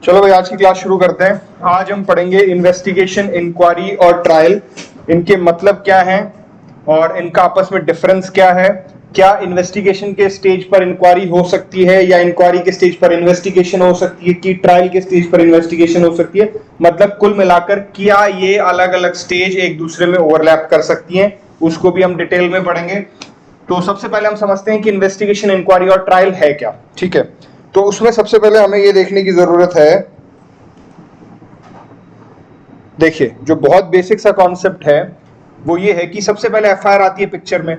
चलो भाई आज की क्लास शुरू करते हैं। आज हम पढ़ेंगे इन्वेस्टिगेशन, इंक्वायरी और ट्रायल। इनके मतलब क्या हैं और इनका आपस में डिफरेंस क्या है। क्या इन्वेस्टिगेशन के स्टेज पर इंक्वायरी हो सकती है या इंक्वायरी के स्टेज पर इन्वेस्टिगेशन हो सकती है कि ट्रायल के स्टेज पर इन्वेस्टिगेशन हो सकती है। मतलब कुल मिलाकर क्या ये अलग अलग स्टेज एक दूसरे में ओवरलैप कर सकती हैं, उसको भी हम डिटेल में पढ़ेंगे। तो सबसे पहले हम समझते हैं कि इन्वेस्टिगेशन, इंक्वायरी और ट्रायल है क्या। ठीक है, तो उसमें सबसे पहले हमें यह देखने की जरूरत है, देखिए जो बहुत बेसिक सा कॉन्सेप्ट है वो ये है कि सबसे पहले एफआईआर आती है पिक्चर में।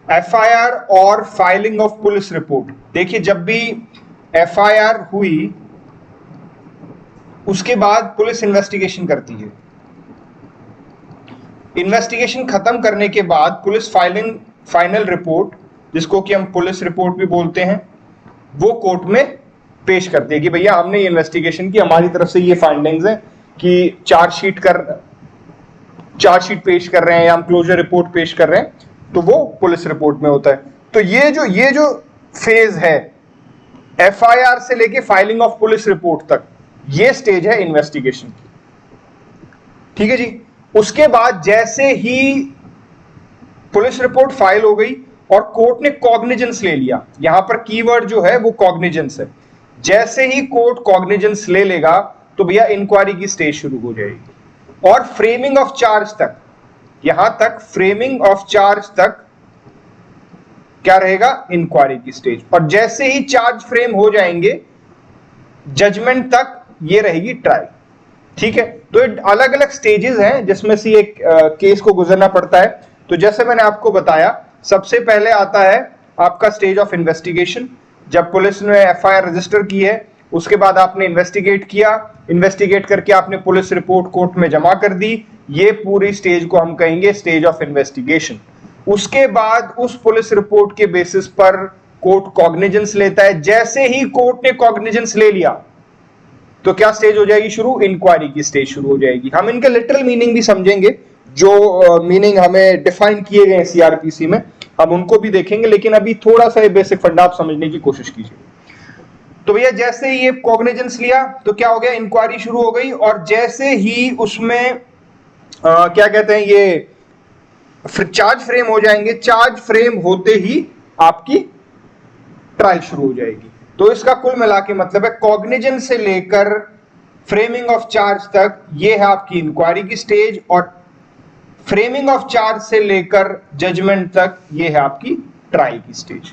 एफआईआर और फाइलिंग ऑफ पुलिस रिपोर्ट। देखिए जब भी एफआईआर हुई उसके बाद पुलिस इन्वेस्टिगेशन करती है। इन्वेस्टिगेशन खत्म करने के बाद पुलिस फाइनल रिपोर्ट, जिसको कि हम पुलिस रिपोर्ट भी बोलते हैं, वो कोर्ट में पेश करती है कि भैया हमने ये इन्वेस्टिगेशन की, हमारी तरफ से ये फाइंडिंग्स हैं कि चार्जशीट पेश कर रहे हैं या हम क्लोजर रिपोर्ट पेश कर रहे हैं, तो वो पुलिस रिपोर्ट में होता है। तो ये जो फेज है एफआईआर से लेके फाइलिंग ऑफ पुलिस रिपोर्ट तक, ये स्टेज है इन्वेस्टिगेशन की। ठीक है जी। उसके बाद जैसे ही पुलिस रिपोर्ट फाइल हो गई और कोर्ट ने कॉग्निजेंस ले लिया, यहां पर कीवर्ड जो है वो कॉग्निजेंस है। जैसे ही कोर्ट कॉग्निजेंस ले लेगा तो भैया इंक्वायरी की स्टेज शुरू हो जाएगी और फ्रेमिंग ऑफ चार्ज तक, यहां तक फ्रेमिंग ऑफ चार्ज तक क्या रहेगा, इंक्वायरी की स्टेज। और जैसे ही चार्ज फ्रेम हो जाएंगे जजमेंट तक ये रहेगी ट्रायल। ठीक है, तो अलग अलग स्टेजेस हैं जिसमें से एक केस को गुजरना पड़ता है। तो जैसे मैंने आपको बताया, सबसे पहले आता है आपका स्टेज ऑफ इन्वेस्टिगेशन। जब पुलिस ने एफआईआर रजिस्टर की है उसके बाद आपने इन्वेस्टिगेट किया, इन्वेस्टिगेट करके आपने पुलिस रिपोर्ट कोर्ट में जमा कर दी, ये पूरी स्टेज को हम कहेंगे स्टेज ऑफ इन्वेस्टिगेशन। उसके बाद उस पुलिस रिपोर्ट के बेसिस पर कोर्ट कॉग्निजेंस लेता है। जैसे ही कोर्ट ने कॉग्निजेंस ले लिया तो क्या स्टेज हो जाएगी शुरू, इंक्वायरी की स्टेज शुरू हो जाएगी। हम इनके लिटरल मीनिंग भी समझेंगे, जो मीनिंग हमें डिफाइन किए गए हैं सीआरपीसी में, हम उनको भी देखेंगे, लेकिन अभी थोड़ा सा बेसिक फंडा आप समझने की कोशिश कीजिए। तो भैया जैसे ही ये कॉग्निजेंस लिया तो क्या हो गया, इंक्वायरी शुरू हो गई। और जैसे ही उसमें क्या कहते हैं, ये चार्ज फ्रेम हो जाएंगे, चार्ज फ्रेम होते ही आपकी ट्रायल शुरू हो जाएगी। तो इसका कुल मिला के मतलब है कॉग्निजेंस से लेकर फ्रेमिंग ऑफ चार्ज तक ये है आपकी इंक्वायरी की स्टेज, और फ्रेमिंग ऑफ चार्ज से लेकर जजमेंट तक ये है आपकी ट्रायल की स्टेज।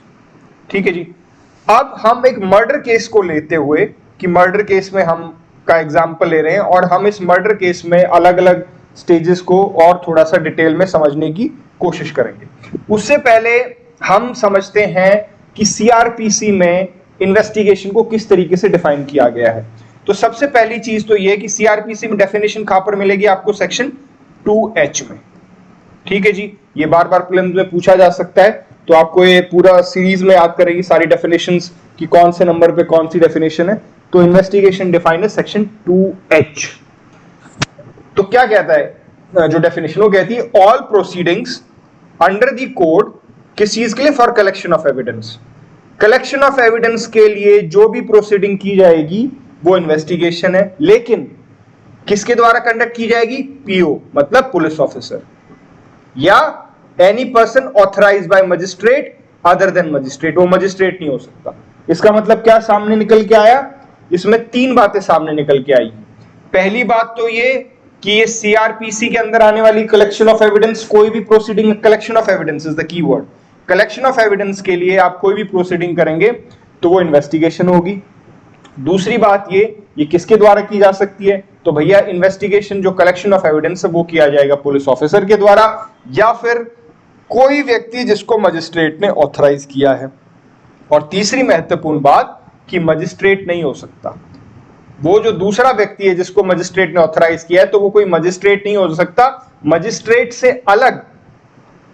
ठीक है जी। अब हम एक मर्डर केस को लेते हुए, कि मर्डर केस में हम का एग्जांपल ले रहे हैं और हम इस मर्डर केस में अलग अलग स्टेजेस को और थोड़ा सा डिटेल में समझने की कोशिश करेंगे। उससे पहले हम समझते हैं कि सीआरपीसी में इन्वेस्टिगेशन को किस तरीके से डिफाइन किया गया है। तो सबसे पहली चीज तो यह कि सीआरपीसी में डेफिनेशन कहां पर मिलेगी आपको, सेक्शन 2H में। ठीक है जी, ये बार बार प्रीलिम्स में पूछा जा सकता है, तो आपको ये पूरा सीरीज में याद करेगी सारी डेफिनेशंस कि कौन से नंबर पे कौन सी डेफिनेशन है। तो इन्वेस्टिगेशन डिफाइंड है सेक्शन 2H। तो क्या कहता है जो डेफिनेशन, वो कहती है all proceedings under the code, किस चीज के लिए, for collection of evidence. Collection of evidence के लिए जो भी प्रोसीडिंग की जाएगी वो इन्वेस्टिगेशन है, लेकिन किसके द्वारा कंडक्ट की जाएगी, पीओ मतलब पुलिस ऑफिसर, या any person authorised bye magistrate other than magistrate. वो मजिस्ट्रेट नहीं हो सकता। इसका मतलब क्या सामने निकल के आया, इसमें तीन बातें सामने निकल के आई। पहली बात तो ये कि ये सीआरपीसी के अंदर आने वाली कलेक्शन ऑफ एविडेंस, कोई भी proceeding, collection of evidence is the keyword. Collection of evidence के लिए आप कोई भी प्रोसीडिंग करेंगे तो वो इन्वेस्टिगेशन होगी। दूसरी बात ये किसके द्वारा की जा सकती है, तो भैया इन्वेस्टिगेशन जो कलेक्शन ऑफ एविडेंस है वो किया जाएगा पुलिस ऑफिसर के द्वारा, या फिर कोई व्यक्ति जिसको मजिस्ट्रेट ने ऑथराइज किया है। और तीसरी महत्वपूर्ण बात कि मजिस्ट्रेट नहीं हो सकता। वो जो दूसरा व्यक्ति है जिसको मजिस्ट्रेट ने ऑथराइज किया है, तो वो कोई मजिस्ट्रेट नहीं हो सकता, मजिस्ट्रेट से अलग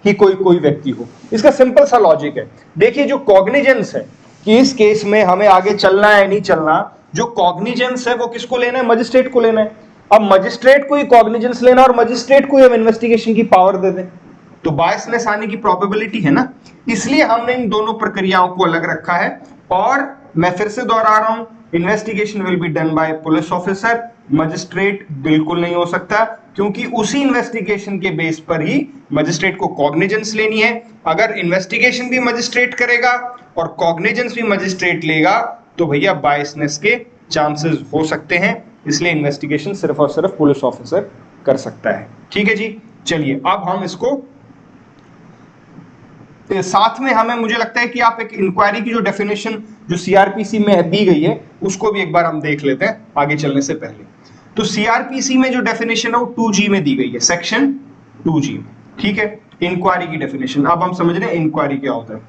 ही कोई व्यक्ति हो। इसका सिंपल सा लॉजिक है। देखिए जो कॉग्निजेंस है कि इस केस में हमें आगे चलना है नहीं चलना, जो कॉग्निजेंस है वो किसको लेना है, मजिस्ट्रेट को लेना है। अब मजिस्ट्रेट को ही कॉग्निजेंस लेना और मजिस्ट्रेट को ही हम इन्वेस्टिगेशन की पावर दे दें तो बायसनेस आने की प्रोबेबिलिटी है ना। इसलिए हमने इन दोनों प्रक्रियाओं को अलग रखा है। और मैं फिर से दोहरा रहा हूं, investigation will be done by police officer, magistrate बिल्कुल नहीं हो सकता, क्योंकि उसी इन्वेस्टिगेशन के बेस पर ही मजिस्ट्रेट को कॉग्निजेंस लेनी है। अगर इन्वेस्टिगेशन भी मजिस्ट्रेट करेगा और कॉग्निजेंस भी मजिस्ट्रेट लेगा तो भैया बायसनेस के चांसेस हो सकते हैं, इसलिए इन्वेस्टिगेशन सिर्फ और सिर्फ पुलिस ऑफिसर कर सकता है। ठीक है जी, चलिए अब हम इसको साथ में हमें मुझे लगता है कि आप एक इंक्वायरी की जो डेफिनेशन जो सीआरपीसी में दी गई है उसको भी एक बार हम देख लेते हैं आगे चलने से पहले। तो सीआरपीसी में जो डेफिनेशन है वो 2G में दी गई है, सेक्शन 2G में। ठीक है, इंक्वायरी की डेफिनेशन अब हम समझ रहे हैं इंक्वायरी क्या होता है।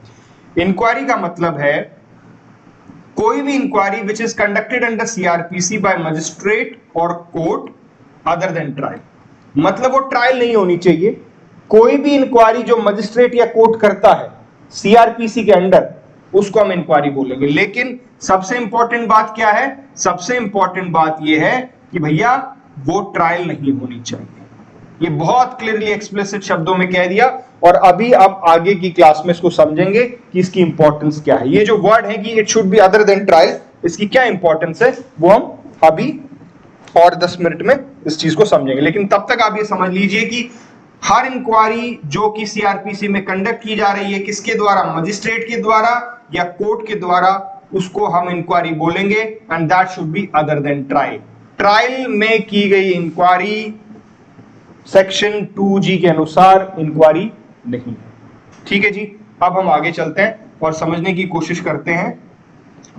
इंक्वायरी का मतलब है कोई भी inquiry which is conducted under CrPC by magistrate और कोर्ट अदर देन ट्रायल, मतलब वो ट्रायल नहीं होनी चाहिए। कोई भी इंक्वायरी जो मजिस्ट्रेट या कोर्ट करता है सीआरपीसी के अंडर उसको हम इंक्वायरी बोलेंगे। लेकिन सबसे इंपॉर्टेंट बात क्या है, सबसे इंपॉर्टेंट बात यह है कि भैया वो ट्रायल नहीं होनी चाहिए। ये बहुत क्लियरली एक्सप्लिसिट शब्दों में कह दिया और अभी आप आगे की क्लास में इसको समझेंगे कि इसकी इंपॉर्टेंस क्या है। ये जो वर्ड है कि it should be other than trial, इसकी क्या इंपॉर्टेंस है वो हम अभी और 10 मिनट में इस चीज को समझेंगे। लेकिन तब तक आप ये समझ लीजिए कि हर इंक्वायरी जो कि सीआरपीसी में कंडक्ट की जा रही है किसके द्वारा, मजिस्ट्रेट के द्वारा या कोर्ट के द्वारा, उसको हम इंक्वायरी बोलेंगे and that should be other than trial. Trial में की गई इंक्वायरी सेक्शन 2G के अनुसार इंक्वायरी नहीं है। ठीक है जी, अब हम आगे चलते हैं और समझने की कोशिश करते हैं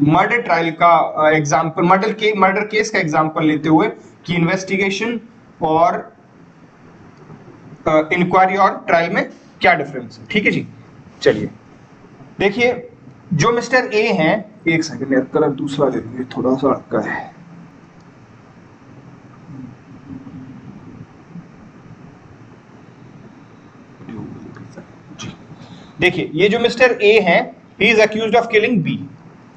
मर्डर ट्रायल का एग्जांपल, मर्डर केस का एग्जांपल लेते हुए कि इन्वेस्टिगेशन और इंक्वायरी और ट्रायल में क्या डिफरेंस है। ठीक है जी, चलिए देखिए जो मिस्टर ए हैं, एक सेकंड यार कलर दूसरा ले लीजिए, थोड़ा सा अटका है। देखिए ये जो मिस्टर ए हैं, he is accused of killing B.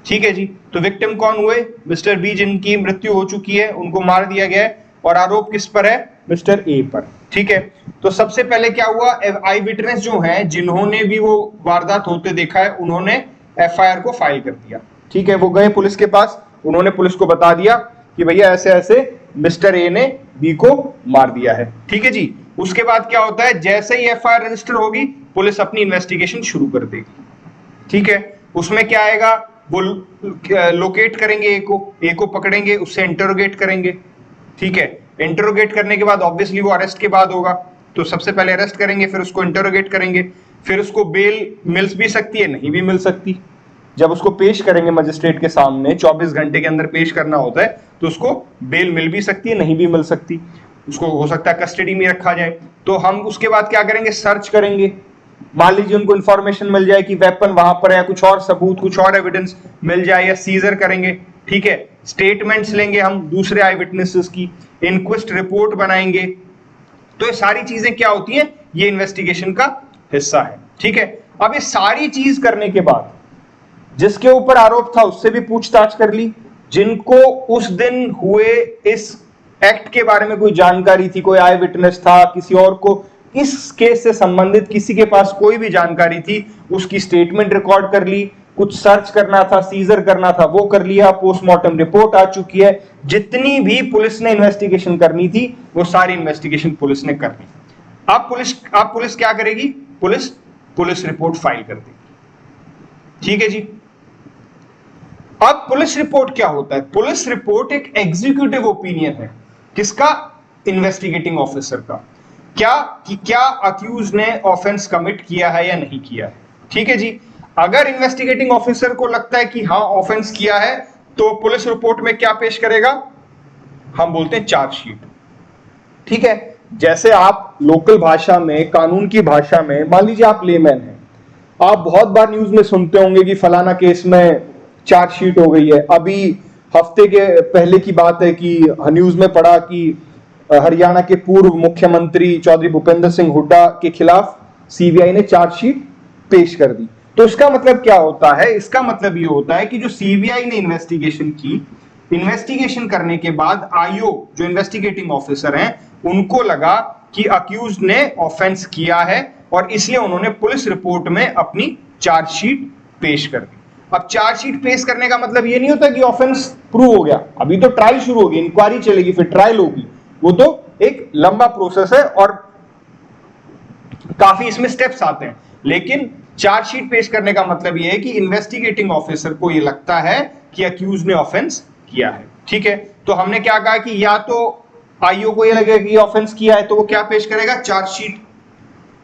ठीक है जी, तो विक्टिम कौन हुए, मिस्टर बी जिनकी मृत्यु हो चुकी है, उनको मार दिया गया है और आरोप किस पर है, मिस्टर ए पर। ठीक है, तो सबसे पहले क्या हुआ, आई विटनेस जो हैं जिन्होंने भी वो वारदात होते देखा है उन्होंने एफआईआर को फाइल कर दिया। ठीक है, वो गए पुलिस के पास, उन्होंने पुलिस को बता दिया कि भैया ऐसे ऐसे मिस्टर ए ने बी को मार दिया है। ठीक है जी, उसके बाद क्या होता है, जैसे ही एफआईआर रजिस्टर होगी पुलिस अपनी इन्वेस्टिगेशन शुरू कर देगी। ठीक है, उसमें क्या आएगा, वो लोकेट करेंगे ए को पकड़ेंगे, उससे इंटरोगेट करेंगे। ठीक है, इंटरोगेट करने के बाद ऑब्वियसली वो अरेस्ट के बाद होगा, तो सबसे पहले अरेस्ट करेंगे, फिर उसको इंटरोगेट करेंगे, फिर उसको बेल मिल भी सकती है, नहीं भी मिल सकती। जब उसको पेश करेंगे मजिस्ट्रेट के सामने, 24 घंटे के अंदर पेश करना होता है, तो उसको बेल मिल भी सकती है, नहीं भी मिल सकती, उसको हो सकता है कस्टडी में रखा जाए। तो हम उसके बाद क्या करेंगे, सर्च करेंगे। मान लीजिए उनको इंफॉर्मेशन मिल जाए कि वेपन वहां पर है, कुछ और सबूत, कुछ और एविडेंस मिल जाए, या सीजर करेंगे। ठीक है, स्टेटमेंट्स लेंगे हम दूसरे आई विटनेसेस की, इंक्वेस्ट रिपोर्ट बनाएंगे। तो ये सारी चीजें क्या होती हैं, ये इन्वेस्टिगेशन का हिस्सा है। ठीक है, अब ये सारी चीज करने के बाद जिसके ऊपर आरोप था उससे भी पूछताछ कर ली, जिनको उस दिन हुए इस एक्ट के बारे में कोई जानकारी थी, कोई आई विटनेस था, किसी और को इस केस से संबंधित किसी के पास कोई भी जानकारी थी, उसकी स्टेटमेंट रिकॉर्ड कर ली, कुछ सर्च करना था, सीजर करना था, वो कर लिया, पोस्टमार्टम रिपोर्ट आ चुकी है। जितनी भी पुलिस ने इन्वेस्टिगेशन करनी थी वो सारी इन्वेस्टिगेशन पुलिस ने कर ली। अब पुलिस क्या करेगी, पुलिस रिपोर्ट फाइल कर देगी। ठीक है जी, अब पुलिस रिपोर्ट क्या होता है, पुलिस रिपोर्ट एक एग्जीक्यूटिव ओपिनियन है, किसका, इन्वेस्टिगेटिंग ऑफिसर का, क्या अक्यूज ने ऑफेंस कमिट किया है या नहीं किया है। ठीक है जी, अगर इन्वेस्टिगेटिंग ऑफिसर को लगता है कि हाँ ऑफेंस किया है, तो पुलिस रिपोर्ट में क्या पेश करेगा, हम बोलते हैं चार्जशीट। ठीक है, जैसे आप लोकल भाषा में, कानून की भाषा में, मान लीजिए आप लेमैन हैं, आप बहुत बार न्यूज में सुनते होंगे कि फलाना केस में चार्जशीट हो गई है। अभी हफ्ते के पहले की बात है कि न्यूज में पढ़ा कि हरियाणा के पूर्व मुख्यमंत्री चौधरी भूपेंद्र सिंह हुड्डा के खिलाफ सीबीआई ने चार्जशीट पेश कर दी। तो इसका मतलब क्या होता है, इसका मतलब ये होता है कि जो सीबीआई ने इन्वेस्टिगेशन की, इन्वेस्टिगेशन करने के बाद आईओ जो इन्वेस्टिगेटिंग ऑफिसर हैं उनको लगा कि अक्यूज ने ऑफेंस किया है और इसलिए उन्होंने पुलिस रिपोर्ट में अपनी चार्जशीट पेश कर दी। अब चार्जशीट पेश करने का मतलब ये नहीं होता कि ऑफेंस प्रूव हो गया, अभी तो ट्रायल शुरू होगी, इंक्वायरी चलेगी, फिर ट्रायल होगी, वो तो एक लंबा प्रोसेस है और काफी इसमें स्टेप्स आते हैं। लेकिन चार्जशीट पेश करने का मतलब यह है कि इन्वेस्टिगेटिंग ऑफिसर को यह लगता है कि अक्यूज ने ऑफेंस किया है। ठीक है, तो हमने क्या कहा कि या तो आईओ को यह लगेगा कि ऑफेंस किया है तो वो क्या पेश करेगा, चार्जशीट,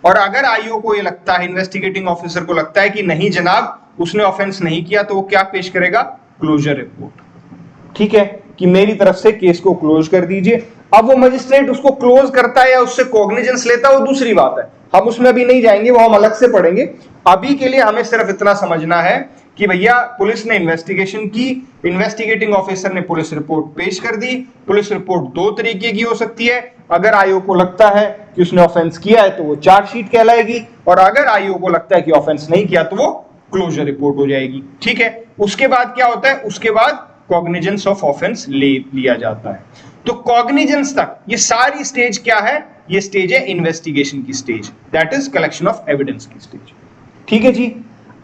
और अगर आईओ को यह लगता है, इन्वेस्टिगेटिंग ऑफिसर को लगता है कि नहीं जनाब उसने ऑफेंस नहीं किया, तो वो क्या पेश करेगा, क्लोजर रिपोर्ट। ठीक है, कि मेरी तरफ से केस को क्लोज कर दीजिए। अब वो मजिस्ट्रेट उसको क्लोज करता है या उससे कॉग्निजेंस लेता है वो दूसरी बात है, हम उसमें अभी नहीं जाएंगे, वो हम अलग से पढ़ेंगे। अभी के लिए हमें सिर्फ इतना समझना है कि भैया पुलिस ने इन्वेस्टिगेशन की, इन्वेस्टिगेटिंग ऑफिसर ने पुलिस रिपोर्ट पेश कर दी। पुलिस रिपोर्ट दो तरीके की हो सकती है, अगर आईओ को लगता है कि उसने ऑफेंस किया है तो वो चार्जशीट कहलाएगी, और अगर आईओ को लगता है कि ऑफेंस नहीं किया तो वो क्लोजर रिपोर्ट हो जाएगी। ठीक है, उसके बाद क्या होता है, उसके बाद कॉग्निजेंस ऑफ ऑफेंस ले लिया जाता है। तो कॉग्निजेंस तक ये सारी स्टेज क्या है, ये स्टेज है इन्वेस्टिगेशन की stage, that is collection of evidence की स्टेज। ठीक है जी,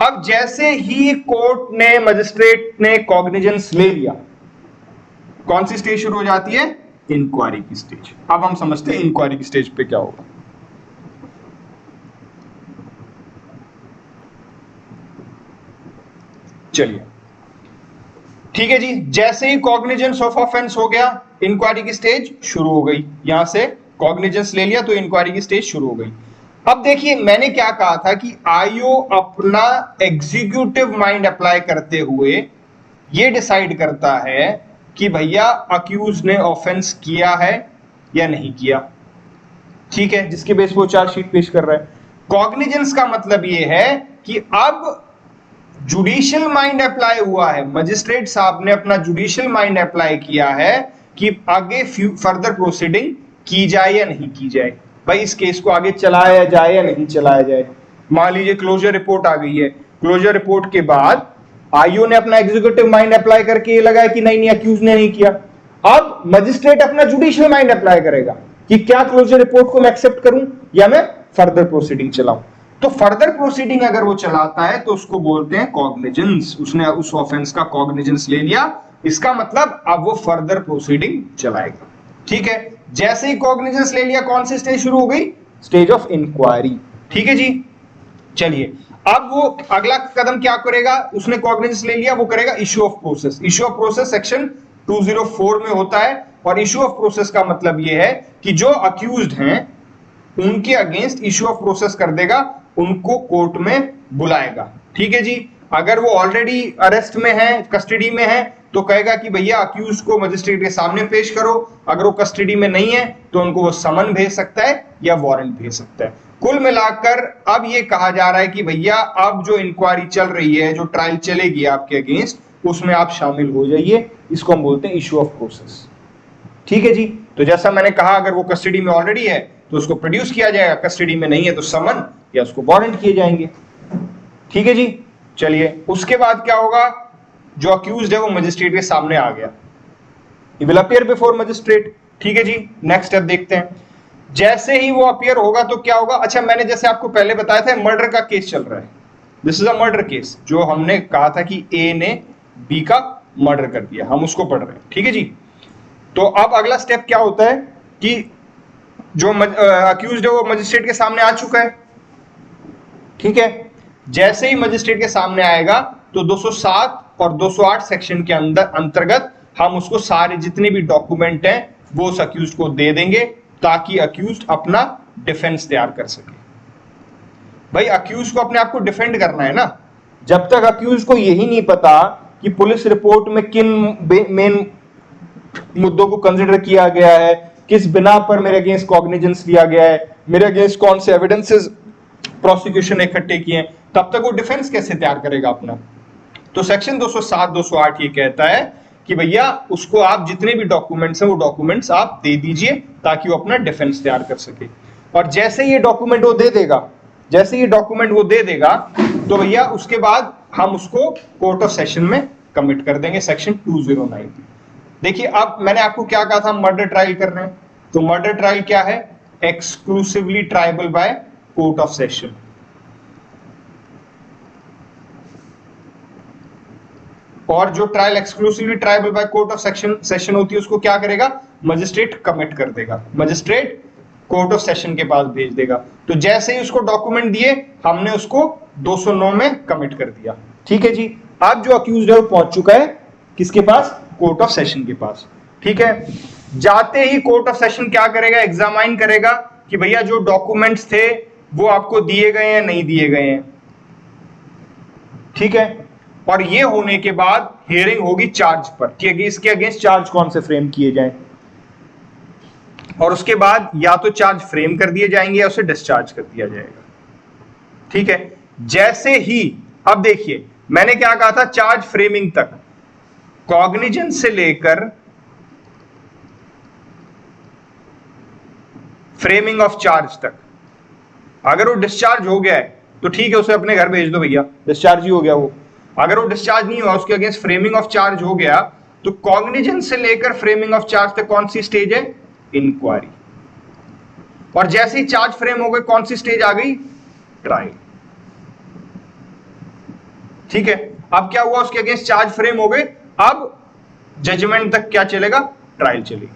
अब जैसे ही कोर्ट ने, मजिस्ट्रेट ने कॉग्निजेंस ले लिया, कौन सी स्टेज शुरू हो जाती है, इंक्वायरी की स्टेज। अब हम समझते हैं इंक्वायरी की स्टेज पे क्या होगा। चलिए ठीक है जी, जैसे ही कॉग्निजेंस ऑफ ऑफेंस हो गया, इंक्वायरी की स्टेज शुरू हो गई। यहां से कॉग्निजेंस ले लिया तो इंक्वायरी की स्टेज शुरू हो गई। अब देखिए मैंने क्या कहा था कि आईओ अपना एग्जीक्यूटिव माइंड अप्लाई करते हुए यह डिसाइड करता है कि भैया अक्यूज ने ऑफेंस किया है या नहीं किया। ठीक है, जिसके बेस पर चार्जशीट पेश कर रहा है। कॉग्निजेंस का मतलब यह है कि अब जुडिशियल माइंड अप्लाई हुआ है, मजिस्ट्रेट साहब ने अपना जुडिशियल माइंड अप्लाई किया है कि आगे फर्दर प्रोसीडिंग की जाए या नहीं की जाए, भाई इस केस को आगे चलाया जाए या नहीं चलाया जाए। मान लीजिए क्लोजर रिपोर्ट आ गई है, क्लोजर रिपोर्ट के बाद आईओ ने अपना एग्जीक्यूटिव माइंड अप्लाई करके ये लगाया कि नहीं नहीं अक्यूज ने नहीं किया। अब मजिस्ट्रेट अपना जुडिशियल माइंड अप्लाई करेगा कि क्या क्लोजर रिपोर्ट को मैं एक्सेप्ट करूं या मैं फर्दर प्रोसीडिंग चलाऊं। तो फर्दर प्रोसीडिंग अगर वो चलाता है तो उसको बोलते हैं कॉग्निजेंस, उसने उस ऑफेंस का कॉग्निजेंस ले लिया, इसका मतलब अब वो फर्दर प्रोसीडिंग चलाएगा। ठीक है, जैसे ही कॉग्निजेंस ले लिया कौन सी स्टेज शुरू हो गई, स्टेज ऑफ इंक्वायरी। ठीक है जी, चलिए अब वो अगला कदम क्या करेगा, उसने कॉग्निजेंस ले लिया, वो करेगा issue of process. Issue of process section 204 में होता है, और इश्यू ऑफ प्रोसेस का मतलब यह है कि जो अक्यूज्ड हैं उनके अगेंस्ट इश्यू ऑफ प्रोसेस कर देगा, उनको कोर्ट में बुलाएगा। ठीक है जी, अगर वो ऑलरेडी अरेस्ट में है, कस्टडी में है, तो कहेगा कि भैया अक्यूज को मजिस्ट्रेट के सामने पेश करो। अगर वो कस्टडी में नहीं है तो उनको वो समन भेज सकता है या वारंट भेज सकता है। कुल मिलाकर अब ये कहा जा रहा है कि भैया अब जो इंक्वायरी चल रही है, जो ट्रायल चलेगी आपके अगेंस्ट, उसमें आप शामिल हो जाइए। इसको हम बोलते हैं इश्यू ऑफ प्रोसेस। ठीक है जी, तो जैसा मैंने कहा अगर वो कस्टडी में ऑलरेडी है तो उसको प्रोड्यूस किया जाएगा, कस्टडी में नहीं है तो समन या उसको वारंट किए जाएंगे। ठीक है जी, चलिए उसके बाद क्या होगा, जो अक्यूज्ड है वो मजिस्ट्रेट के सामने आ गया, he will appear before magistrate. ठीक है जी, नेक्स्ट स्टेप देखते हैं। जैसे ही वो अपीयर होगा तो क्या होगा, अच्छा मैंने जैसे आपको पहले बताया था मर्डर का केस चल रहा है, this is a murder case, जो हमने कहा था कि ए ने बी का मर्डर कर दिया, हम उसको पढ़ रहे हैं। ठीक है जी, तो अब अगला स्टेप क्या होता है कि जो अक्यूज्ड है वो मजिस्ट्रेट के सामने आ चुका है। ठीक है, जैसे ही मजिस्ट्रेट के सामने आएगा तो 207 और 208 सेक्शन के अंतर्गत हम उसको सारे जितने भी डॉक्यूमेंट हैं वो उस अक्यूज्ड को दे देंगे, ताकि अक्यूज्ड अपना डिफेंस तैयार कर सके। भाई अक्यूज्ड को अपने आप को डिफेंड करना है ना, जब तक अक्यूज्ड को यही नहीं पता कि पुलिस रिपोर्ट में किन मेन मुद्दों को कंसिडर किया गया है, किस बिना पर मेरे अगेंस्ट कॉग्निजेंस लिया गया है, मेरे अगेंस्ट कौन से एविडेंसेस प्रोसिक्यूशन ने इकट्ठे किए हैं, तब तक वो डिफेंस कैसे तैयार करेगा अपना। तो सेक्शन 207 208 ये कहता है कि भैया उसको आप जितने भी डॉक्यूमेंट्स हैं वो डॉक्यूमेंट्स आप दे दीजिए, ताकि वो अपना डिफेंस तैयार कर सके। और जैसे ये डॉक्यूमेंट वो दे देगा, जैसे ये डॉक्यूमेंट वो दे देगा तो भैया उसके बाद हम उसको कोर्ट ऑफ सेशन में कमिट कर देंगे, सेक्शन 209। देखिए अब मैंने आपको क्या कहा था, मर्डर ट्रायल कर रहे हैं, तो मर्डर ट्रायल क्या है, exclusively tribal by court of session. और जो trial exclusively tribal by court of session होती है उसको क्या करेगा, मजिस्ट्रेट कमिट कर देगा, मजिस्ट्रेट कोर्ट ऑफ सेशन के पास भेज देगा। तो जैसे ही उसको डॉक्यूमेंट दिए हमने उसको 209 में कमिट कर दिया। ठीक है जी, अब जो अक्यूज्ड है वो पहुंच चुका है किसके पास, कोर्ट ऑफ सेशन के पास। ठीक है, जाते ही कोर्ट ऑफ सेशन क्या करेगा, एग्जामाइन करेगा कि भैया जो डॉक्यूमेंट्स थे वो आपको दिए गए हैं नहीं दिए गए हैं। ठीक है, और ये होने के बाद हियरिंग होगी चार्ज पर कि इसके अगेंस्ट चार्ज कौन से फ्रेम किए जाएं, और उसके बाद या तो चार्ज फ्रेम कर दिए जाएंगे या उसे डिस्चार्ज कर दिया जाएगा। ठीक है, जैसे ही, अब देखिए मैंने क्या कहा था, चार्ज फ्रेमिंग तक, कॉग्निजेंस से लेकर फ्रेमिंग ऑफ चार्ज तक, अगर वो डिस्चार्ज हो गया है तो ठीक है, उसे अपने घर भेज दो भैया, डिस्चार्ज ही हो गया वो। अगर वो डिस्चार्ज नहीं हुआ, उसके अगेंस्ट फ्रेमिंग ऑफ चार्ज हो गया, तो कॉग्निजेंस से लेकर फ्रेमिंग ऑफ चार्ज तक कौन सी स्टेज है, इंक्वायरी। और जैसे ही चार्ज फ्रेम हो गए कौन सी स्टेज आ गई, ट्रायल। ठीक है, अब क्या हुआ, उसके अगेंस्ट चार्ज फ्रेम हो गए, अब जजमेंट तक क्या चलेगा, ट्रायल चलेगी।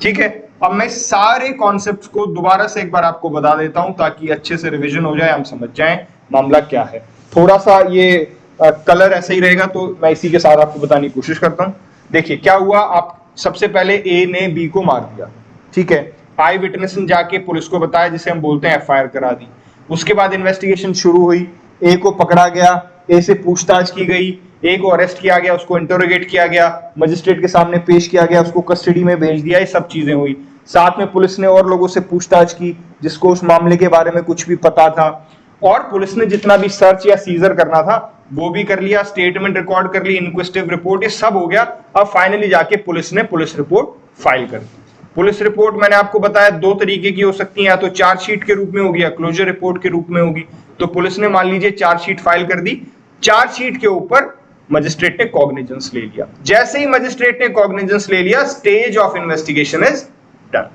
ठीक है, अब मैं सारे कॉन्सेप्ट्स को दोबारा से एक बार आपको बता देता हूं ताकि अच्छे से रिवीजन हो जाए, हम समझ जाएं मामला क्या है। थोड़ा सा ये कलर ऐसे ही रहेगा तो मैं इसी के साथ आपको बताने की कोशिश करता हूं। देखिए क्या हुआ, आप सबसे पहले ए ने बी को मार दिया। ठीक है, आई विटनेस ने जाके पुलिस को बताया, जिसे हम बोलते हैं एफआईआर करा दी। उसके बाद इन्वेस्टिगेशन शुरू हुई, ए को पकड़ा गया, ए से पूछताछ की गई, ए को अरेस्ट किया गया, उसको इंटरोगेट किया गया, मजिस्ट्रेट के सामने पेश किया गया, उसको कस्टडी में भेज दिया, ये सब चीजें हुई। साथ में पुलिस ने और लोगों से पूछताछ की जिसको उस मामले के बारे में कुछ भी पता था, और पुलिस ने जितना भी सर्च या सीजर करना था वो भी कर लिया, स्टेटमेंट रिकॉर्ड कर ली, इन्क्वेस्टिव रिपोर्ट, ये सब हो गया। अब फाइनली जाके पुलिस ने पुलिस रिपोर्ट फाइल कर दी। पुलिस रिपोर्ट मैंने आपको बताया दो तरीके की हो सकती है, या तो चार्जशीट के रूप में होगी या क्लोजर रिपोर्ट के रूप में होगी। तो पुलिस ने मान लीजिए चार्जशीट फाइल कर दी, चार्जशीट के ऊपर मजिस्ट्रेट ने कॉग्निजेंस ले लिया। जैसे ही मजिस्ट्रेट ने कॉग्निजेंस ले लिया, stage of investigation is done.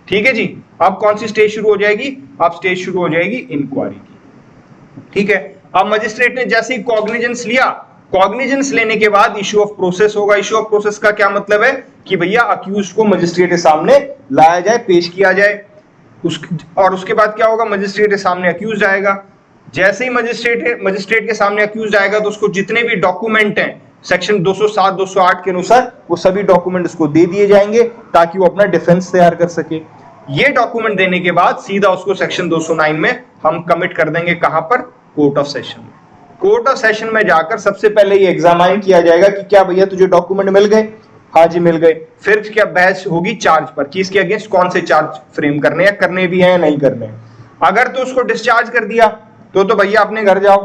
ठीक है जी, अब कौन सी स्टेज शुरू हो जाएगी, अब स्टेज शुरू हो जाएगी इंक्वायरी की। ठीक है, अब मजिस्ट्रेट ने जैसे ही कॉग्निजेंस लिया, कॉग्निजेंस लेने के बाद इशू ऑफ प्रोसेस होगा। इशू ऑफ प्रोसेस का क्या मतलब है कि भैया अक्यूज्ड को मजिस्ट्रेट के सामने लाया जाए, पेश किया जाए। और उसके बाद क्या होगा, मजिस्ट्रेट के सामने अक्यूज्ड आएगा। जैसे ही मजिस्ट्रेट के सामने अक्यूज्ड आएगा तो उसको जितने भी डॉक्यूमेंट हैं सेक्शन 207 208 के अनुसार वो सभी डॉक्यूमेंट उसको दे दिए जाएंगे ताकि वो अपना डिफेंस तैयार कर सके। ये डॉक्यूमेंट देने के बाद सीधा उसको सेक्शन 209 में हम कमिट कर देंगे, कहां पर, कोर्ट ऑफ सेशन में। कोर्ट ऑफ सेशन में जाकर सबसे पहले ये एग्जामाइन किया जाएगा कि क्या भैया तुझे डॉक्यूमेंट मिल गए, हाँ जी मिल गए। फिर क्या बहस होगी चार्ज पर कि इसके अगेंस्ट कौन से चार्ज फ्रेम करने हैं, करने भी हैं या नहीं करने हैं। अगर तो उसको डिस्चार्ज कर दिया तो भैया अपने घर जाओ,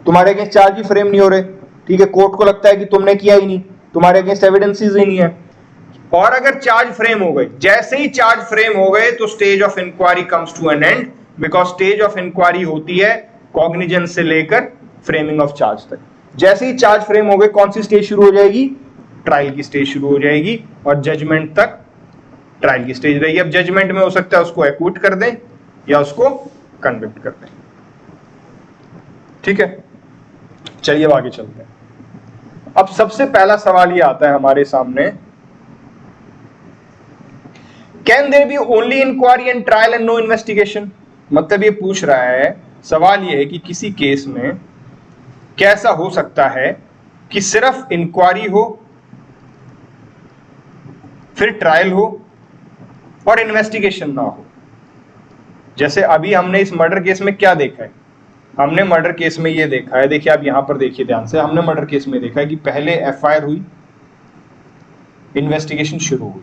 तुम्हारे अगेंस्ट चार्ज ही फ्रेम नहीं हो रहे। ठीक है, कोर्ट को लगता है कि तुमने किया ही नहीं, तुम्हारे अगेंस्ट एविडेंसेस ही नहीं है। और अगर चार्ज फ्रेम हो गए, जैसे ही चार्ज फ्रेम हो गए तो stage of inquiry comes to an end, because stage of inquiry होती है कॉग्निजेंस से लेकर फ्रेमिंग ऑफ चार्ज तक। जैसे ही चार्ज फ्रेम हो गए कौन सी स्टेज शुरू हो जाएगी, ट्रायल की स्टेज शुरू हो जाएगी, और जजमेंट तक ट्रायल की स्टेज रहेगी। अब जजमेंट में हो सकता है उसको एक्विट कर दें या उसको कन्विक्ट कर दें। ठीक है, चलिए अब आगे चलते हैं। अब सबसे पहला सवाल ये आता है हमारे सामने, can there be only inquiry and trial and no investigation. मतलब ये पूछ रहा है, सवाल ये है कि किसी केस में कैसा हो सकता है कि सिर्फ इंक्वायरी हो, फिर ट्रायल हो और इन्वेस्टिगेशन ना हो। जैसे अभी हमने इस मर्डर केस में क्या देखा है, हमने मर्डर केस में ये देखा है, देखिए आप यहां पर देखिए ध्यान से, हमने मर्डर केस में देखा है कि पहले एफआईआर हुई, इन्वेस्टिगेशन शुरू हुई,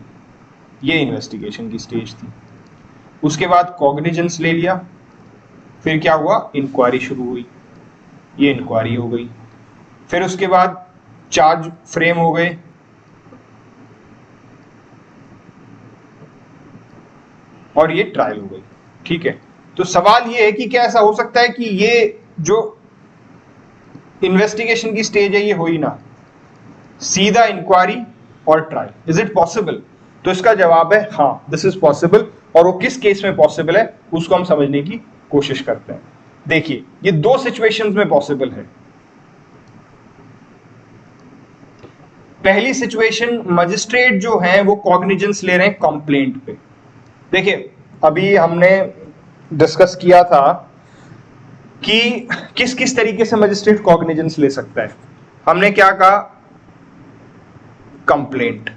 ये इन्वेस्टिगेशन की स्टेज थी। उसके बाद कॉग्निजेंस ले लिया, फिर क्या हुआ, इंक्वायरी शुरू हुई, ये इंक्वायरी हो गई। फिर उसके बाद चार्ज फ्रेम हो गए, और ये ट्रायल हो गई। ठीक है, तो सवाल ये है कि क्या ऐसा हो सकता है कि ये जो इन्वेस्टिगेशन की स्टेज है ये हो ही ना, सीधा इंक्वायरी और ट्रायल, इज इट पॉसिबल? तो इसका जवाब है हाँ, दिस इज पॉसिबल। और वो किस केस में पॉसिबल है उसको हम समझने की कोशिश करते हैं। देखिए ये दो सिचुएशंस में पॉसिबल है। पहली सिचुएशन, मजिस्ट्रेट जो है वो कॉग्निजेंस ले रहे हैं कंप्लेंट पे। देखिए अभी हमने डिस्कस किया था कि किस किस तरीके से मजिस्ट्रेट कॉग्निजेंस ले सकता है। हमने क्या कहा, कंप्लेंट,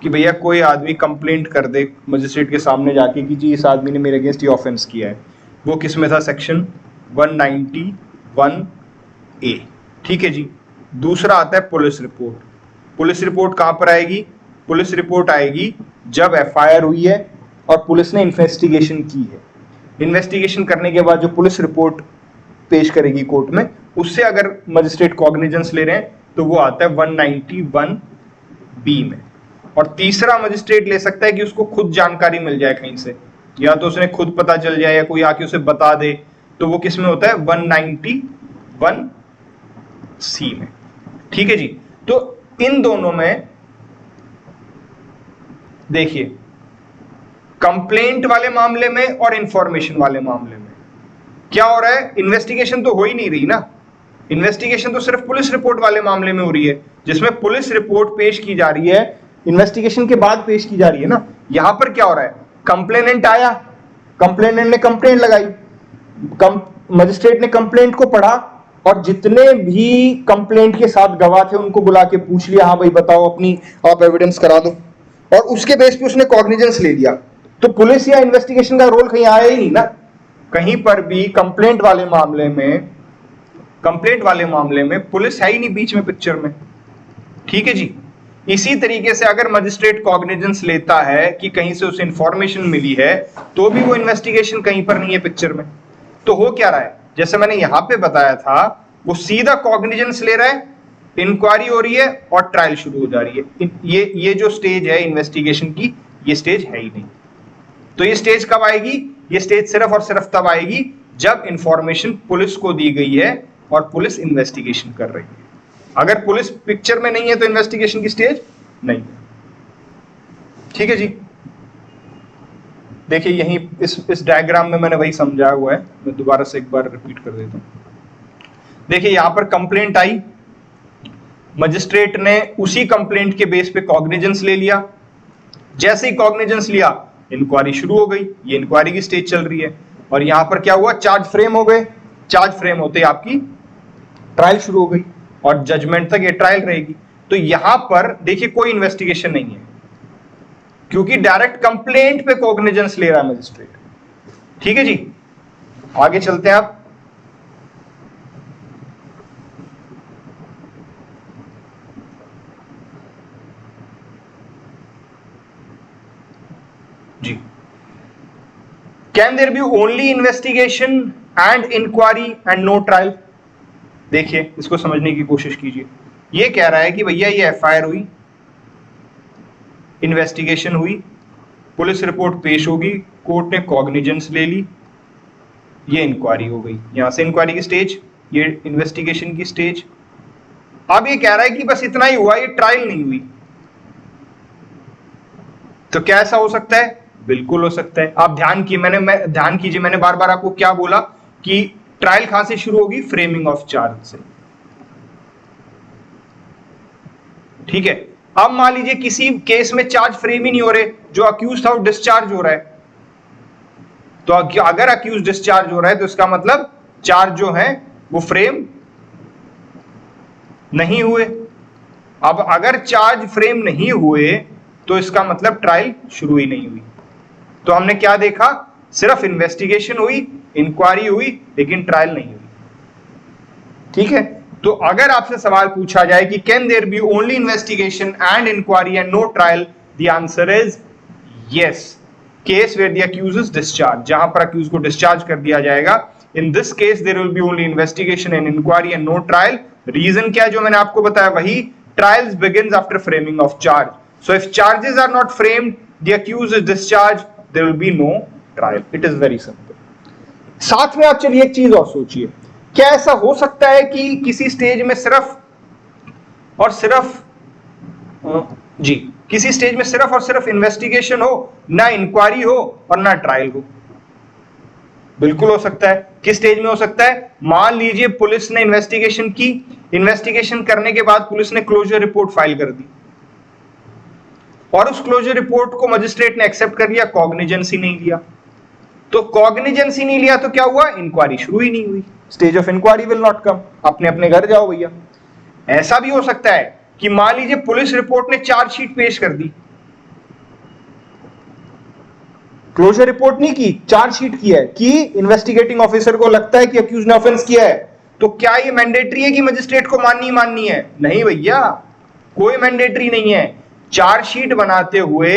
कि भैया कोई आदमी कंप्लेंट कर दे मजिस्ट्रेट के सामने जाके कि जी इस आदमी ने मेरे अगेंस्ट ये ऑफेंस किया है। वो किस में था, सेक्शन 191A। ठीक है जी। दूसरा आता है पुलिस रिपोर्ट। पुलिस रिपोर्ट कहां पर आएगी, पुलिस रिपोर्ट आएगी जब एफआईआर हुई है और पुलिस ने इन्वेस्टिगेशन की है। इन्वेस्टिगेशन करने के बाद जो पुलिस रिपोर्ट पेश करेगी कोर्ट में, उससे अगर मजिस्ट्रेट कॉग्निजेंस ले रहे हैं तो वो आता है 191B में। और तीसरा मजिस्ट्रेट ले सकता है कि उसको खुद जानकारी मिल जाए कहीं से, या तो उसने खुद पता चल जाए या कोई आके उसे बता दे, तो वो किस में होता है, 191C में। ठीक है जी। तो इन दोनों में देखिए, कंप्लेंट वाले मामले में और इंफॉर्मेशन वाले मामले में क्या हो रहा है, इन्वेस्टिगेशन तो हो ही नहीं रही ना। इन्वेस्टिगेशन तो सिर्फ पुलिस रिपोर्ट वाले मामले में हो रही है, जिसमें पुलिस रिपोर्ट पेश की जा रही है, इन्वेस्टिगेशन के बाद पेश की जा रही है ना। यहां पर क्या हो रहा है, कंप्लेनेंट आया, कंप्लेनेंट ने कंप्लेंट लगाई, मजिस्ट्रेट ने कंप्लेंट को पढ़ा और जितने भी कंप्लेंट के साथ गवाह थे उनको बुला के पूछ लिया, हाँ भाई बताओ अपनी आप एविडेंस करा दो, और उसके बेस पे उसने कॉग्निजेंस ले लिया। तो पुलिस या इन्वेस्टिगेशन का रोल कहीं आया ही नहीं ना कहीं पर भी। कंप्लेंट वाले मामले में पुलिस है ही नहीं बीच में पिक्चर में। ठीक है जी। इसी तरीके से अगर मजिस्ट्रेट कॉग्निजेंस लेता है कि कहीं से उसे इंफॉर्मेशन मिली है, तो भी वो इन्वेस्टिगेशन कहीं पर नहीं है पिक्चर में। तो हो क्या रहा है, जैसे मैंने यहां पे बताया था, वो सीधा कॉग्निजेंस ले रहा है, इंक्वायरी हो रही है और ट्रायल शुरू हो जा रही है। ये जो स्टेज है इन्वेस्टिगेशन की, ये स्टेज है ही नहीं। तो ये स्टेज कब आएगी, ये स्टेज सिर्फ और सिर्फ तब आएगी जब इंफॉर्मेशन पुलिस को दी गई है और पुलिस इन्वेस्टिगेशन कर रही है। अगर पुलिस पिक्चर में नहीं है तो इन्वेस्टिगेशन की स्टेज नहीं है। ठीक है जी। देखिए यहीं इस डायग्राम में मैंने वही समझाया हुआ है, मैं दोबारा से एक बार रिपीट कर देता हूं। देखिए यहां पर कंप्लेंट आई, मजिस्ट्रेट ने उसी कंप्लेंट के बेस पे कॉग्निजेंस ले लिया। जैसे ही कॉग्निजेंस लिया, इंक्वायरी शुरू हो गई, ये इंक्वायरी की स्टेज चल रही है। और यहां पर क्या हुआ, चार्ज फ्रेम हो गए। चार्ज फ्रेम होते ही आपकी ट्रायल शुरू हो गई और जजमेंट तक ये ट्रायल रहेगी। तो यहां पर देखिए कोई इन्वेस्टिगेशन नहीं है, क्योंकि डायरेक्ट कंप्लेंट पे कॉग्निजेंस ले रहा है मजिस्ट्रेट। ठीक है जी। आगे चलते हैं आप। जी, can there be only investigation and inquiry and no trial. देखिए इसको समझने की कोशिश कीजिए। ये कह रहा है कि भैया ये एफआईआर हुई, इन्वेस्टिगेशन हुई, पुलिस रिपोर्ट पेश होगी, कोर्ट ने कॉग्निजेंस ले ली, ये इंक्वायरी हो गई। यहां से इंक्वायरी की स्टेज, ये इन्वेस्टिगेशन की स्टेज। अब ये कह रहा है कि बस इतना ही हुआ, ये ट्रायल नहीं हुई। तो क्या ऐसा हो सकता है? बिल्कुल हो सकता है। आप ध्यान कीजिए, मैंने बार बार आपको क्या बोला कि ट्रायल कहां से शुरू होगी, फ्रेमिंग ऑफ चार्ज से। ठीक है। अब मान लीजिए किसी केस में चार्ज फ्रेम ही नहीं हो रहे, जो अक्यूज था वो डिस्चार्ज हो रहा है। तो अगर अक्यूज डिस्चार्ज हो रहा है तो इसका मतलब चार्ज जो है वो फ्रेम नहीं हुए। अब अगर चार्ज फ्रेम नहीं हुए तो इसका मतलब ट्रायल शुरू ही नहीं हुई। तो हमने क्या देखा, सिर्फ इन्वेस्टिगेशन हुई, इंक्वायरी हुई, लेकिन ट्रायल नहीं हुई। ठीक है। तो अगर आपसे सवाल पूछा जाए कि can there be only investigation and inquiry and no trial, the answer is yes. Case where the accuse is discharge, जहां पर अक्यूज को डिस्चार्ज कर दिया जाएगा, in this case there will be only investigation and inquiry and no trial. Reason क्या है, जो मैंने आपको बताया वही, trials begins after framing of charge. So if charges are not framed, the accused is discharged, there will be no trial. It is very simple. साथ में आप चलिए एक चीज और सोचिए, क्या ऐसा हो सकता है कि किसी स्टेज में सिर्फ और सिर्फ इन्वेस्टिगेशन हो, ना इंक्वायरी हो और ना ट्रायल हो? बिल्कुल हो सकता है। किस स्टेज में हो सकता है? मान लीजिए पुलिस ने इन्वेस्टिगेशन की, इन्वेस्टिगेशन करने के बाद पुलिस ने क्लोजर रिपोर्ट फाइल कर दी और उस क्लोजर रिपोर्ट को मजिस्ट्रेट ने एक्सेप्ट कर लिया, कॉग्निजेंस ही नहीं लिया। तो कॉग्निजेंस ही नहीं लिया तो क्या हुआ? इंक्वायरी शुरू ही नहीं हुई। Stage of inquiry will not come. अपने अपने घर जाओ भैया। ऐसा भी हो सकता है कि मान लीजिए पुलिस रिपोर्ट ने चार्जशीट पेश कर दी, क्लोजर रिपोर्ट नहीं की, चार्जशीट की है कि इन्वेस्टिगेटिंग ऑफिसर को लगता है कि अक्यूज ने ऑफेंस किया है, तो क्या ये मैंडेटरी है कि मजिस्ट्रेट को माननी है? नहीं भैया, कोई मैंडेटरी नहीं है। चार्जशीट बनाते हुए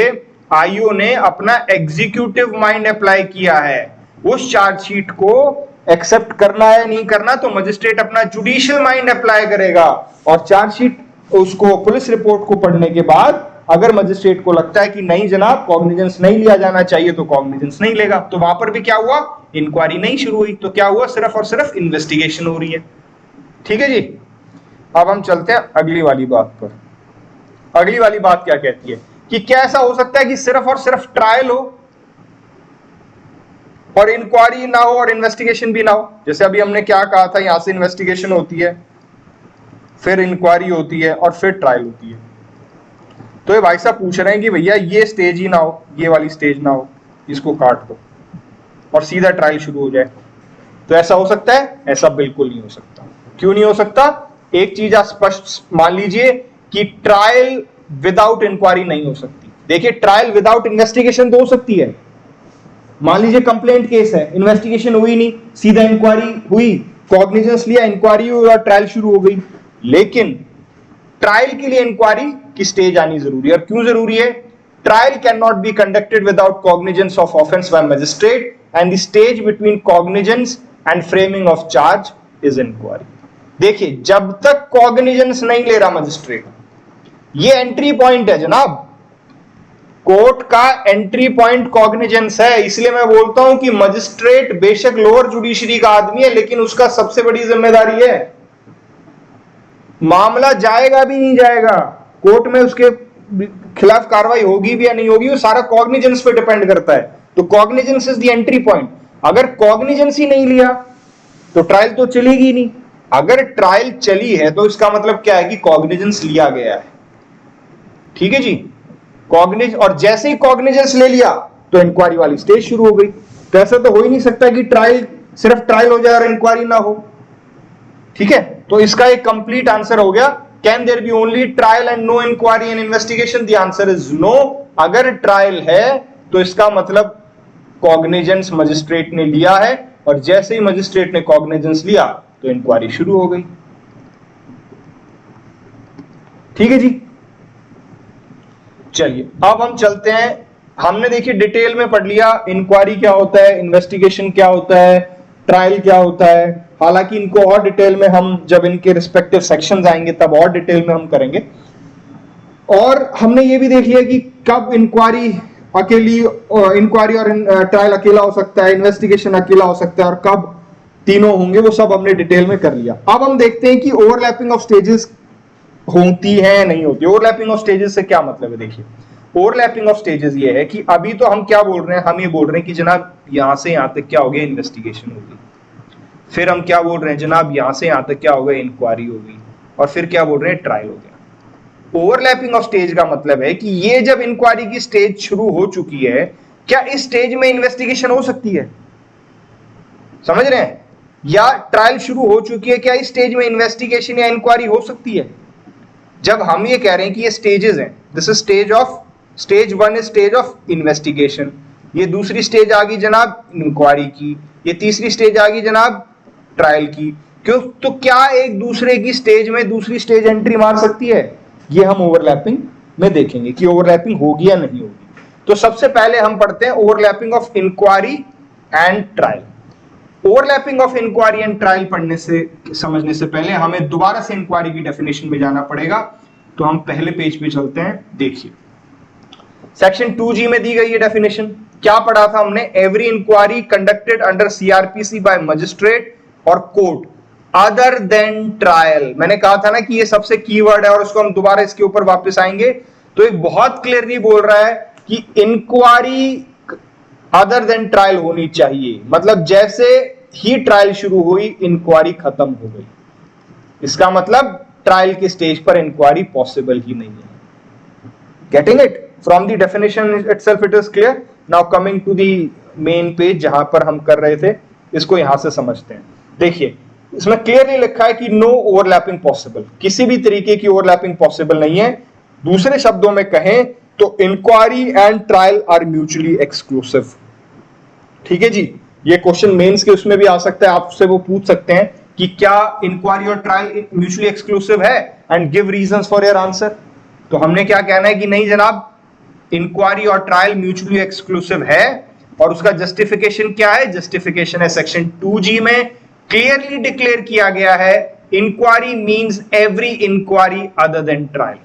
आईओ ने अपना एग्जीक्यूटिव माइंड अप्लाई किया है। उस चार्जशीट को एक्सेप्ट करना है नहीं करना तो मजिस्ट्रेट अपना जुडिशियल माइंड अप्लाई करेगा, और चार्जशीट उसको पुलिस रिपोर्ट को पढ़ने के बाद अगर मजिस्ट्रेट को लगता है कि नहीं जनाब कॉग्निजेंस नहीं लिया जाना चाहिए तो कॉग्निजेंस नहीं लेगा। तो वहां पर भी क्या हुआ? इंक्वायरी नहीं शुरू हुई। तो क्या हुआ? सिर्फ और सिर्फ इन्वेस्टिगेशन हो रही है। ठीक है जी। अब हम चलते हैं अगली वाली बात पर। अगली वाली बात क्या कहती है कि क्या ऐसा हो सकता है कि सिर्फ और सिर्फ ट्रायल हो और इंक्वायरी ना हो और इन्वेस्टिगेशन भी ना हो? जैसे अभी हमने क्या कहा था, यहां से इन्वेस्टिगेशन होती है, फिर इंक्वायरी होती है और फिर ट्रायल होती है। तो ये भाई साहब पूछ रहे हैं कि भैया ये स्टेज ही ना हो, ये वाली स्टेज ना हो, इसको काट दो और सीधा ट्रायल शुरू हो जाए। तो ऐसा हो सकता है? ऐसा बिल्कुल नहीं हो सकता। क्यों नहीं हो सकता? एक चीज आप स्पष्ट मान लीजिए कि ट्रायल विदाउट इंक्वायरी नहीं हो सकती। देखिए, ट्रायल विदाउट इन्वेस्टिगेशन तो हो सकती है। मान लीजिए कंप्लेंट केस है, इन्वेस्टिगेशन हुई नहीं, सीधा इंक्वायरी हुई, कॉग्निजेंस लिया, इंक्वायरी हुई और ट्रायल शुरू हो गई। लेकिन ट्रायल के लिए इंक्वायरी की स्टेज आनी जरूरी है। और क्यों जरूरी है? Trial can not be conducted without cognizance of offence by magistrate and the stage between cognizance and framing of charge is inquiry. देखिए, जब तक कॉग्निजेंस नहीं ले रहा मजिस्ट्रेट, ये एंट्री पॉइंट है जनाब, कोर्ट का एंट्री पॉइंट कॉग्निजेंस है। इसलिए मैं बोलता हूं कि मजिस्ट्रेट बेशक लोअर जुडिशरी का आदमी है, लेकिन उसका सबसे बड़ी जिम्मेदारी है, मामला जाएगा भी नहीं जाएगा कोर्ट में, उसके खिलाफ कार्रवाई होगी भी या नहीं होगी, वो सारा कॉग्निजेंस पे डिपेंड करता है। तो cognizance is the entry point. अगर कॉग्निजेंस ही नहीं लिया तो ट्रायल तो चलेगी नहीं। अगर ट्रायल चली है तो इसका मतलब क्या है कि कॉग्निजेंस लिया गया है। ठीक है जी। और जैसे ही कॉग्निजेंस ले लिया तो इंक्वायरी वाली स्टेज शुरू हो गई। तो ऐसा तो हो ही नहीं सकता कि ट्रायल सिर्फ ट्रायल हो जाए और इंक्वायरी ना हो। ठीक है, तो इसका एक कंप्लीट आंसर हो गया। Can there be only trial and no inquiry and investigation? The answer is no. अगर ट्रायल है तो इसका मतलब कॉग्निजेंस मजिस्ट्रेट ने लिया है, और जैसे ही मजिस्ट्रेट ने कॉग्निजेंस लिया तो इंक्वायरी शुरू हो गई। ठीक है जी। चलिए अब हम चलते हैं। हमने देखिए डिटेल में पढ़ लिया इंक्वायरी क्या होता है, इन्वेस्टिगेशन क्या होता है, ट्रायल क्या होता है। हालांकि इनको और डिटेल में हम जब इनके रिस्पेक्टिव सेक्शंस आएंगे तब और डिटेल में हम करेंगे। और हमने ये भी देख लिया कि कब इंक्वायरी अकेली, इंक्वायरी और ट्रायल अकेला हो सकता है, इन्वेस्टिगेशन अकेला हो सकता है, और कब तीनों होंगे, वो सब हमने डिटेल में कर लिया। अब हम देखते हैं कि ओवरलैपिंग ऑफ स्टेजेस होती है नहीं होती। ओवरलैपिंग ऑफ स्टेजेस से क्या मतलब है? देखिए, ओवरलैपिंग ऑफ स्टेजेस ये है कि अभी तो हम क्या बोल रहे हैं, हम ये बोल रहे हैं कि जनाब यहां से यहां तक क्या हो गया, इन्वेस्टिगेशन होगी। फिर हम क्या बोल रहे हैं जनाब, यहां से यहां तक क्या हो गया, इंक्वायरी होगी। और फिर क्या बोल रहे हैं, ट्रायल हो गया। ओवरलैपिंग ऑफ स्टेज का मतलब है कि ये जब इंक्वायरी की स्टेज शुरू हो चुकी है, क्या इस स्टेज में इन्वेस्टिगेशन हो सकती है? समझ रहे हैं? या ट्रायल शुरू हो चुकी है, क्या इस स्टेज में इन्वेस्टिगेशन या इंक्वायरी हो सकती है? जब हम ये कह रहे हैं कि ये स्टेजेस हैं, this is stage 1 is stage of investigation, ये दूसरी स्टेज आ गई जनाब इंक्वायरी की, ये तीसरी स्टेज आ गई जनाब ट्रायल की। क्यों? तो क्या एक दूसरे की स्टेज में दूसरी स्टेज एंट्री मार सकती है? ये हम ओवरलैपिंग में देखेंगे कि ओवरलैपिंग होगी या नहीं होगी। तो सबसे पहले हम पढ़ते हैं overlapping of inquiry and trial. Overlapping of inquiry and trial पढ़ने से, समझने से पहले हमें दोबारा से इंक्वायरी की डेफिनेशन में जाना पड़ेगा। तो हम पहले पेज पे चलते हैं। देखिए, सेक्शन 2G में दी गई है डेफिनेशन। क्या पढ़ा था हमने? Every inquiry conducted under CrPC by magistrate और कोर्ट अदर देन ट्रायल। मैंने कहा था ना कि ये सबसे कीवर्ड है और उसको हम दोबारा इसके ऊपर वापस आएंगे। तो एक बहुत क्लियरली बोल रहा है कि इंक्वायरी अदर देन ट्रायल होनी चाहिए, मतलब जैसे ही ट्रायल शुरू हुई इंक्वायरी खत्म हो गई। इसका मतलब ट्रायल के स्टेज पर इंक्वायरी पॉसिबल ही नहीं है। Getting it? From the definition itself it is clear. Now coming to the main page जहां पर हम कर रहे थे, इसको यहां से समझते हैं। देखिए इसमें क्लियरली लिखा है कि नो ओवरलैपिंग पॉसिबल, किसी भी तरीके की ओवरलैपिंग पॉसिबल नहीं है। दूसरे शब्दों में कहें तो inquiry and trial are mutually exclusive. ठीक है जी, ये क्वेश्चन मेंस के उसमें भी आ सकता है, आपसे वो पूछ सकते हैं कि क्या इंक्वायरी और ट्रायल म्यूचुअली एक्सक्लूसिव है, and give reasons for your answer. तो हमने क्या कहना है कि नहीं जनाब, इंक्वायरी और ट्रायल म्यूचुअली एक्सक्लूसिव है, और उसका जस्टिफिकेशन क्या है? जस्टिफिकेशन है सेक्शन 2G में क्लियरली डिक्लेयर किया गया है, inquiry means every inquiry other than trial.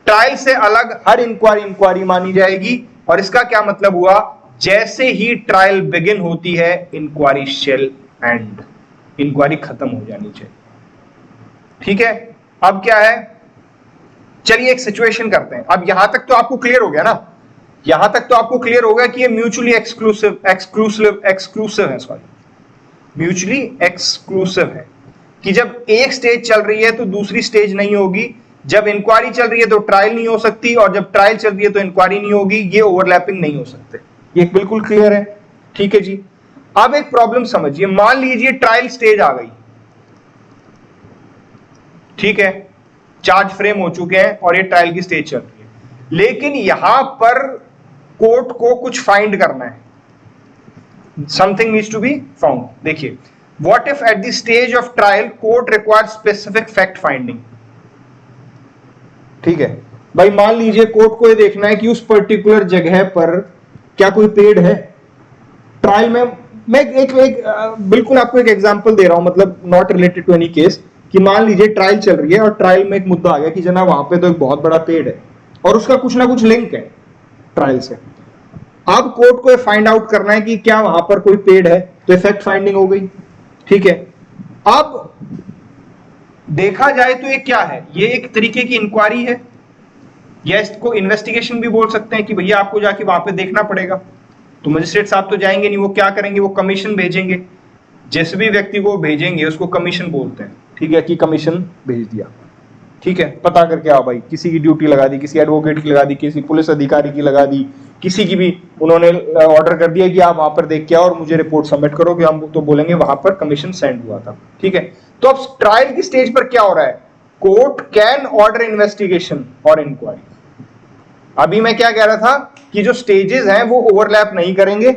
Trial से अलग हर इंक्वायरी इंक्वायरी मानी जाएगी, और इसका क्या मतलब हुआ? जैसे ही ट्रायल बिगिन होती है इंक्वायरी शेल एंड, इंक्वायरी खत्म हो जानी चाहिए। ठीक है, अब क्या है, चलिए एक सिचुएशन करते हैं। अब यहां तक तो आपको क्लियर हो गया ना, यहां तक तो आपको क्लियर होगा कि ये म्यूचुअली एक्सक्लूसिव है, सॉरी म्यूचुअली एक्सक्लूसिव है, कि जब एक स्टेज चल रही है तो दूसरी स्टेज नहीं होगी, जब इंक्वायरी चल रही है तो ट्रायल नहीं हो सकती, और जब ट्रायल चल रही है तो इंक्वायरी नहीं होगी, ये ओवरलैपिंग नहीं हो सकते। ये बिल्कुल क्लियर है। ठीक है जी, अब एक प्रॉब्लम समझिए, मान लीजिए ट्रायल स्टेज आ गई, ठीक है, चार्ज फ्रेम हो चुके हैं और ये ट्रायल की स्टेज चल रही है, लेकिन यहां पर कोर्ट को कुछ फाइंड करना है, something needs to be found. देखिए, what if at the stage of trial court requires specific fact finding. ठीक है भाई, मान लीजिए कोर्ट को ये देखना है कि उस पर्टिकुलर जगह पर क्या कोई पेड़ है। ट्रायल में मैं एक बिल्कुल आपको एक एग्जांपल दे रहा हूं, मतलब not related to any case, कि मान लीजिए ट्रायल चल रही है और ट्रायल में एक मुद्दा आ गया कि जनाब वहां पे तो एक बहुत बड़ा पेड़ है और उसका कुछ ना कुछ लिंक है ट्रायल से। अब कोर्ट को फाइंड आउट करना है कि क्या वहां पर कोई पेड़ है, तो इफेक्ट फाइंडिंग हो गई। ठीक है, अब देखा जाए तो ये क्या है, ये एक तरीके की इंक्वायरी है, या इसको इन्वेस्टिगेशन भी बोल सकते हैं कि भैया आपको जाके वहां पे देखना पड़ेगा। तो मजिस्ट्रेट साहब तो जाएंगे नहीं, वो क्या करेंगे, वो कमीशन भेजेंगे, जिस भी व्यक्ति को भेजेंगे उसको कमीशन बोलते हैं। ठीक है, कि कमीशन भेज दिया, ठीक है, पता करके आओ भाई, किसी की ड्यूटी लगा दी, किसी एडवोकेट की लगा दी, किसी पुलिस अधिकारी की लगा दी, किसी की भी उन्होंने ऑर्डर कर दिया कि आप वहां पर देख के आओ और मुझे रिपोर्ट सबमिट करो, कि हम तो बोलेंगे वहां पर कमीशन सेंड हुआ था। ठीक है, तो अब ट्रायल की स्टेज पर क्या हो रहा है, कोर्ट कैन ऑर्डर इन्वेस्टिगेशन और इंक्वायरी। अभी मैं क्या कह रहा था कि जो स्टेजेस हैं वो ओवरलैप नहीं करेंगे,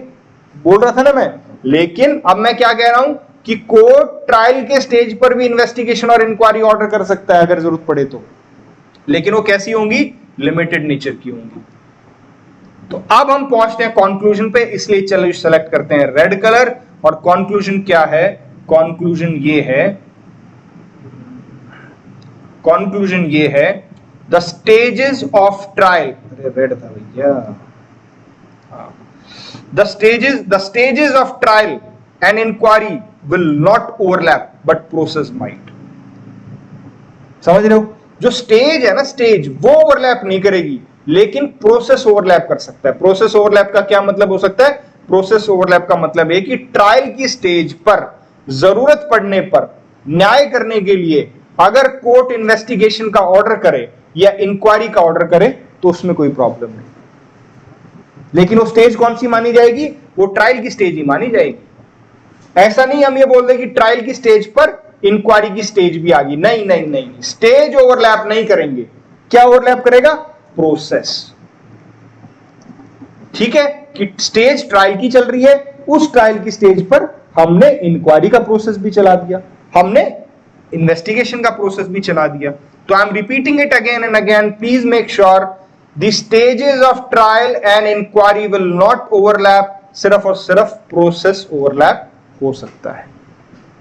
बोल रहा था ना मैं, लेकिन अब मैं क्या कह रहा हूं कि कोर्ट ट्रायल के स्टेज पर भी इन्वेस्टिगेशन और इंक्वायरी ऑर्डर कर सकता है अगर जरूरत पड़े तो, लेकिन वो कैसी होंगी, लिमिटेड नेचर की होंगी। तो अब हम पहुंचते हैं कंक्लूजन पे, इसलिए चलो सेलेक्ट करते हैं रेड कलर, और कंक्लूजन क्या है, कंक्लूजन ये है द स्टेजेस ऑफ ट्रायल, रेड था भैया, the stages of trial and inquiry will not overlap but process might. समझ रहे हो, जो स्टेज है ना, स्टेज वो ओवरलैप नहीं करेगी, लेकिन प्रोसेस ओवरलैप कर सकता है। प्रोसेस ओवरलैप का क्या मतलब हो सकता है, प्रोसेस ओवरलैप का मतलब है कि ट्रायल की स्टेज पर जरूरत पड़ने पर न्याय करने के लिए अगर कोर्ट इन्वेस्टिगेशन का ऑर्डर करे या इंक्वायरी का ऑर्डर करे तो उसमें कोई प्रॉब्लम नहीं, लेकिन वो स्टेज कौन सी मानी जाएगी, वो ट्रायल की स्टेज ही मानी जाएगी। ऐसा नहीं हम ये बोल दें कि ट्रायल की स्टेज पर इंक्वायरी की स्टेज भी आ गई, नहीं नहीं नहीं, स्टेज ओवरलैप नहीं करेंगे। क्या ओवरलैप करेगा, प्रोसेस। ठीक है, कि स्टेज ट्रायल की चल रही है, उस ट्रायल की स्टेज पर हमने इंक्वायरी का प्रोसेस भी चला दिया, हमने इन्वेस्टिगेशन का प्रोसेस भी चला दिया। तो I am repeating it again and again, please make sure the stages of trial and inquiry will not overlap, सिर्फ और सिर्फ प्रोसेस ओवरलैप हो सकता है।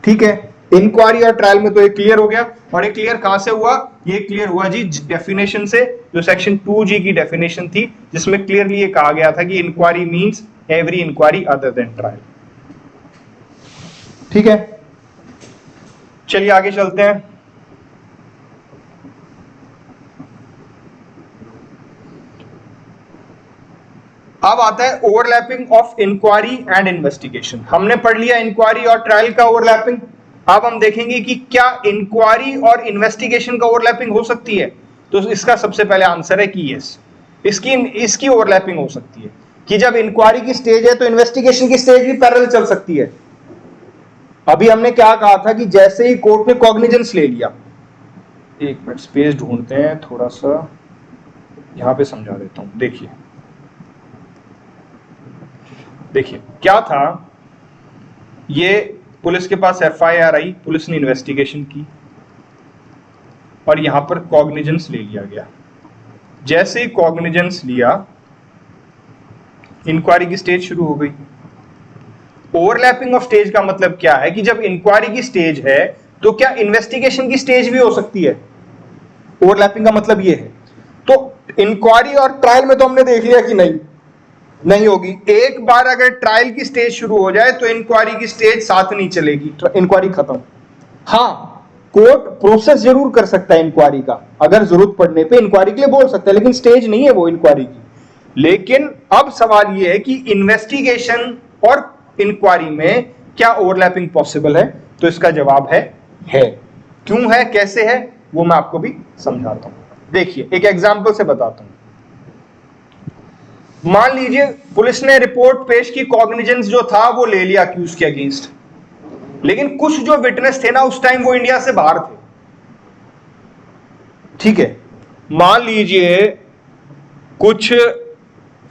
ठीक है, इंक्वायरी और ट्रायल में तो ये क्लियर हो गया, और ये क्लियर कहां से हुआ, ये क्लियर हुआ जी डेफिनेशन से, जो सेक्शन 2G की डेफिनेशन थी, जिसमें क्लियरली ये कहा गया था कि inquiry means every inquiry other than trial. ठीक है, चलिए आगे चलते हैं। अब आता है overlapping of inquiry and investigation. हमने पढ़ लिया इंक्वायरी और ट्रायल का ओवरलैपिंग। अब हम देखेंगे कि क्या इंक्वायरी और इन्वेस्टिगेशन का ओवरलैपिंग हो सकती है। तो इसका सबसे पहले आंसर है कि यस, इसकी ओवरलैपिंग हो सकती है कि जब इंक्वायरी की स्टेज है तो इन्वेस्टिगेशन की स्टेज भी पैरेलल चल सकती है। अभी हमने क्या कहा था कि जैसे ही कोर्ट ने कॉग्निजेंस ले लिया, एक मिनट स्पेस ढूंढते हैं, थोड़ा सा यहां पे समझा देता हूं। देखिए क्या था, ये पुलिस के पास एफआईआर आई, पुलिस ने इन्वेस्टिगेशन की और यहां पर कॉग्निजेंस ले लिया गया। जैसे ही कॉग्निजेंस लिया, इंक्वायरी की स्टेज शुरू हो गई। ओवरलैपिंग ऑफ स्टेज का मतलब क्या है कि जब इंक्वायरी की स्टेज है तो क्या इन्वेस्टिगेशन की स्टेज भी हो सकती है। ओवरलैपिंग का मतलब ये है। तो इंक्वायरी और ट्रायल में तो हमने देख लिया कि नहीं होगी। एक बार अगर ट्रायल की स्टेज शुरू हो जाए तो इंक्वायरी की स्टेज साथ नहीं चलेगी, तो इंक्वायरी खत्म। हाँ, कोर्ट प्रोसेस जरूर कर सकता है इंक्वायरी का, अगर जरूरत पड़ने पे इंक्वायरी के लिए बोल सकता है, लेकिन स्टेज नहीं है वो इंक्वायरी की। लेकिन अब सवाल ये है कि इन्वेस्टिगेशन और इंक्वायरी में क्या ओवरलैपिंग पॉसिबल है। तो इसका जवाब है क्यों है, कैसे है, वो मैं आपको भी समझाता हूं। देखिए एक एग्जांपल से बताता हूं। मान लीजिए पुलिस ने रिपोर्ट पेश की, कॉग्निजेंस जो था वो ले लिया अक्यूज के अगेंस्ट, लेकिन कुछ जो विटनेस थे ना उस टाइम वो इंडिया से बाहर थे। ठीक है, मान लीजिए कुछ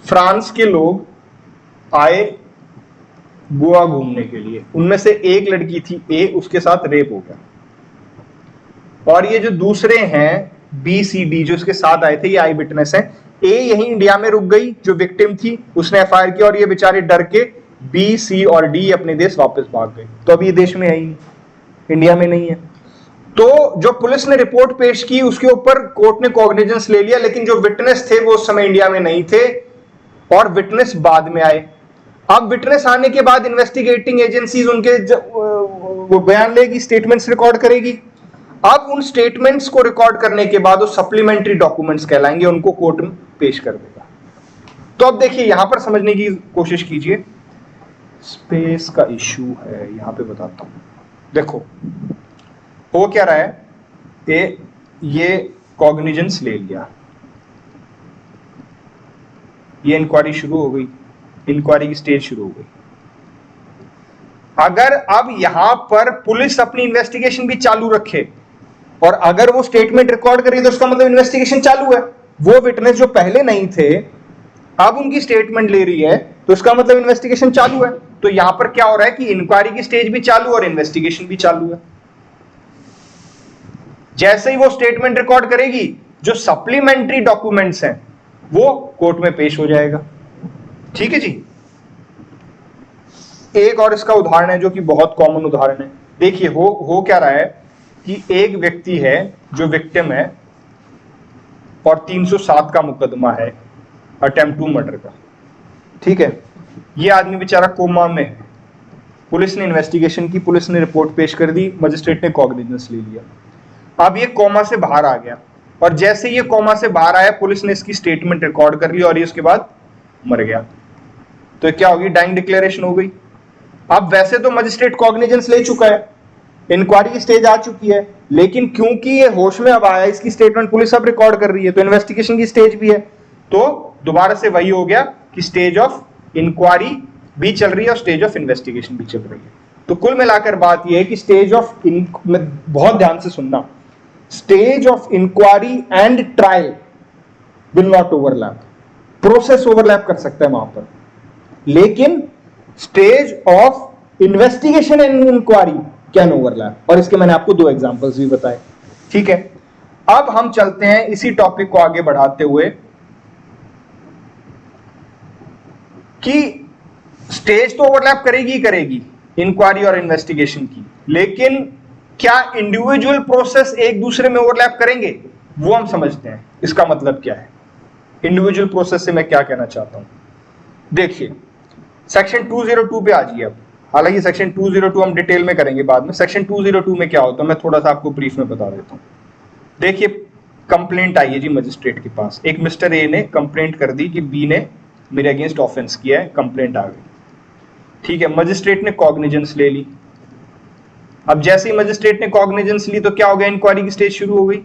फ्रांस के लोग आए गोवा घूमने के लिए, उनमें से एक लड़की थी ए, उसके साथ रेप हो गया, और ये जो दूसरे हैं बी सी डी जो इसके साथ आए थे, ये आई विटनेस है। ए यहीं इंडिया में रुक गई, जो विक्टिम थी उसने एफआईआर किया, और ये बेचारे डर के बी सी और डी अपने देश वापस भाग गए। तो अभी ये देश में है ही नहीं, इंडिया में नहीं है। तो जो पुलिस ने रिपोर्ट पेश की उसके ऊपर कोर्ट ने कॉग्निजेंस ले लिया, लेकिन जो विटनेस थे वो उस समय इंडिया में नहीं थे और विटनेस बाद में आए। अब विटनेस आने के बाद इन्वेस्टिगेटिंग एजेंसीज उनके वो बयान लेगी, स्टेटमेंट्स रिकॉर्ड करेगी। अब उन स्टेटमेंट्स को रिकॉर्ड करने के बाद वो सप्लीमेंट्री डॉक्यूमेंट्स कहलाएंगे, उनको कोर्ट में पेश कर देगा। तो अब देखिए यहां पर समझने की कोशिश कीजिए, स्पेस का इश्यू है, यहां पे बताता हूं। देखो हो क्या रहा है, ये कॉग्निजेंस ले लिया, ये इंक्वायरी शुरू हो गई, इंक्वायरी की स्टेज शुरू हो गई। अगर अब यहां पर पुलिस अपनी इन्वेस्टिगेशन भी चालू रखे और अगर वो स्टेटमेंट रिकॉर्ड करेगी तो उसका मतलब इन्वेस्टिगेशन चालू है। वो विटनेस जो पहले नहीं थे अब उनकी स्टेटमेंट ले रही है, तो इसका मतलब इन्वेस्टिगेशन चालू है। तो यहां पर क्या हो रहा है कि इंक्वायरी की स्टेज भी चालू और इन्वेस्टिगेशन भी चालू है। जैसे ही वो स्टेटमेंट रिकॉर्ड करेगी, जो सप्लीमेंट्री डॉक्यूमेंट्स हैं वो कोर्ट में पेश हो जाएगा। ठीक है जी। एक और इसका उदाहरण है जो कि बहुत कॉमन उदाहरण है। देखिए हो क्या रहा है कि एक व्यक्ति है जो विक्टिम है और 307 का मुकदमा है अटेम्प्ट टू मर्डर का। ठीक है, ये आदमी बेचारा कोमा में है, पुलिस ने इन्वेस्टिगेशन की, पुलिस ने रिपोर्ट पेश कर दी, मजिस्ट्रेट ने कॉग्निजेंस ले लिया। अब ये कोमा से बाहर आ गया और जैसे ये कोमा से बाहर आया पुलिस ने इसकी स्टेटमेंट रिकॉर्ड कर ली और ये उसके बाद मर गया। तो क्या होगी, डाइंग डिक्लेरेशन हो गई। अब वैसे तो मजिस्ट्रेट कॉग्निजेंस ले चुका है, इंक्वायरी की स्टेज आ चुकी है, लेकिन क्योंकि ये होश में अब आया, इसकी स्टेटमेंट पुलिस अब रिकॉर्ड कर रही है, तो इन्वेस्टिगेशन की स्टेज भी है। तो दोबारा से वही हो गया कि स्टेज ऑफ इंक्वायरी भी चल रही है और स्टेज ऑफ इन्वेस्टिगेशन भी चल रही है। तो कुल मिलाकर बात यह है कि स्टेज ऑफ बहुत ध्यान से सुनना, stage of inquiry and trial will not overlap. Process overlap कर सकता है वहां पर, लेकिन stage of investigation and inquiry can overlap. और इसके मैंने आपको 2 एग्जांपल्स भी बताए। ठीक है, अब हम चलते हैं इसी टॉपिक को आगे बढ़ाते हुए कि स्टेज तो ओवरलैप करेगी इंक्वायरी और इन्वेस्टिगेशन की, लेकिन क्या इंडिविजुअल प्रोसेस एक दूसरे में ओवरलैप करेंगे, वो हम समझते हैं। इसका मतलब क्या है, इंडिविजुअल प्रोसेस से मैं क्या कहना चाहता हूं। देखिए सेक्शन 202 पे आ जाइए। अब हालांकि सेक्शन 202 हम डिटेल में करेंगे बाद में। सेक्शन 202 में क्या होता है मैं थोड़ा सा आपको ब्रीफ में बता देता हूं। देखिए कंप्लेंट आई है जी मजिस्ट्रेट के पास, एक मिस्टर ए ने कंप्लेंट कर दी कि बी ने मेरे अगेंस्ट ऑफेंस किया है, कंप्लेंट आ गई, ठीक है, मजिस्ट्रेट ने कॉग्निजेंस ले ली। अब जैसे ही मजिस्ट्रेट ने कॉग्निजेंस ली तो क्या हो गया, इंक्वायरी की स्टेज शुरू हो गई।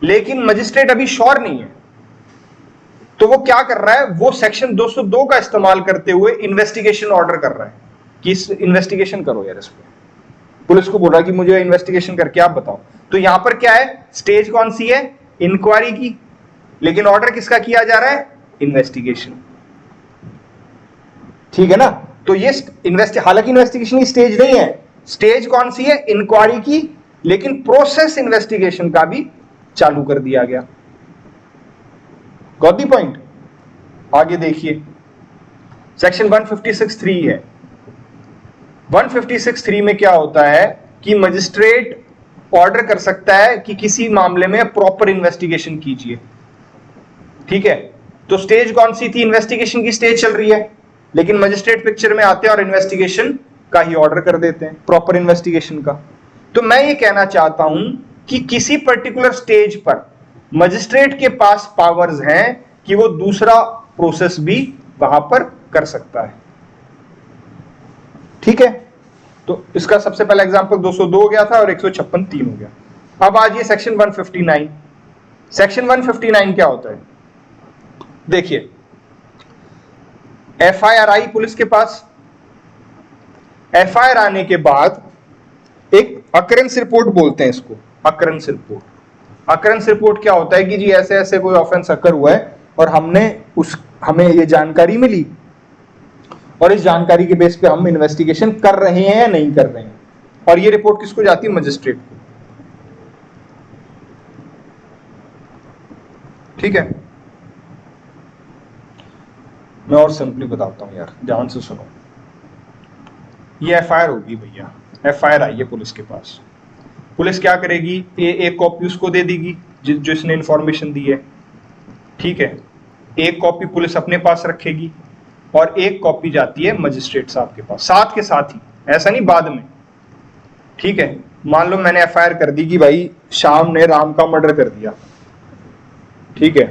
लेकिन मजिस्ट्रेट अभी श्योर नहीं है, तो वो क्या कर रहा है, वो सेक्शन 202 का इस्तेमाल करते हुए इन्वेस्टिगेशन ऑर्डर कर रहा है कि इस इन्वेस्टिगेशन करो यार इस पे। पुलिस को बोल रहा है कि मुझे इन्वेस्टिगेशन करके आप बताओ। तो यहां पर क्या है, स्टेज कौन सी है, इंक्वायरी की, लेकिन ऑर्डर किसका किया जा रहा है, इन्वेस्टिगेशन, ठीक है ना। तो ये हालांकि इन्वेस्टिगेशन की स्टेज नहीं है, स्टेज कौन सी है, इंक्वायरी की, लेकिन प्रोसेस इन्वेस्टिगेशन का भी चालू कर दिया गया। Got the point. आगे देखिए, सेक्शन 156(3) है। 156(3) में क्या होता है कि मजिस्ट्रेट ऑर्डर कर सकता है कि किसी मामले में प्रॉपर इन्वेस्टिगेशन कीजिए, ठीक है। तो स्टेज कौन सी थी, इन्वेस्टिगेशन की स्टेज चल रही है, लेकिन मजिस्ट्रेट पिक्चर में आते हैं और इन्वेस्टिगेशन का ही ऑर्डर कर देते हैं, प्रॉपर इन्वेस्टिगेशन का। तो मैं ये कहना चाहता हूं कि किसी पर्टिकुलर स्टेज पर मजिस्ट्रेट के पास पावर्स हैं कि वो दूसरा प्रोसेस भी वहां पर कर सकता है, ठीक है। तो इसका सबसे पहला एग्जांपल 202 हो गया था और 156(3) हो गया। अब आज ये सेक्शन 159। सेक्शन 159 क्या होता है, देखिए, एफआईआर आई पुलिस के पास, एफआईआर आने के बाद एक अकरेंस रिपोर्ट बोलते हैं इसको, अकरेंस रिपोर्ट। अकरेंस रिपोर्ट क्या होता है कि जी ऐसे ऐसे कोई ऑफेंस अकर हुआ है और हमें ये जानकारी मिली और इस जानकारी के बेस पे हम इन्वेस्टिगेशन कर रहे हैं या नहीं कर रहे हैं, और ये रिपोर्ट किसको जाती है, मजिस्ट्रेट को, ठीक है। मैं और सिंपली बताता हूं यार, ध्यान से सुनो। ये एफआईआर होगी भैया, एफआईआर आई है पुलिस के पास, पुलिस क्या करेगी, एक कॉपी उसको दे देगी जिसने इंफॉर्मेशन दी है, ठीक है। एक कॉपी पुलिस अपने पास रखेगी और एक कॉपी जाती है मजिस्ट्रेट साहब के पास, साथ के साथ ही, ऐसा नहीं बाद में, ठीक है। मान लो मैंने एफआईआर कर दी कि भाई श्याम ने राम का मर्डर कर दिया, ठीक है,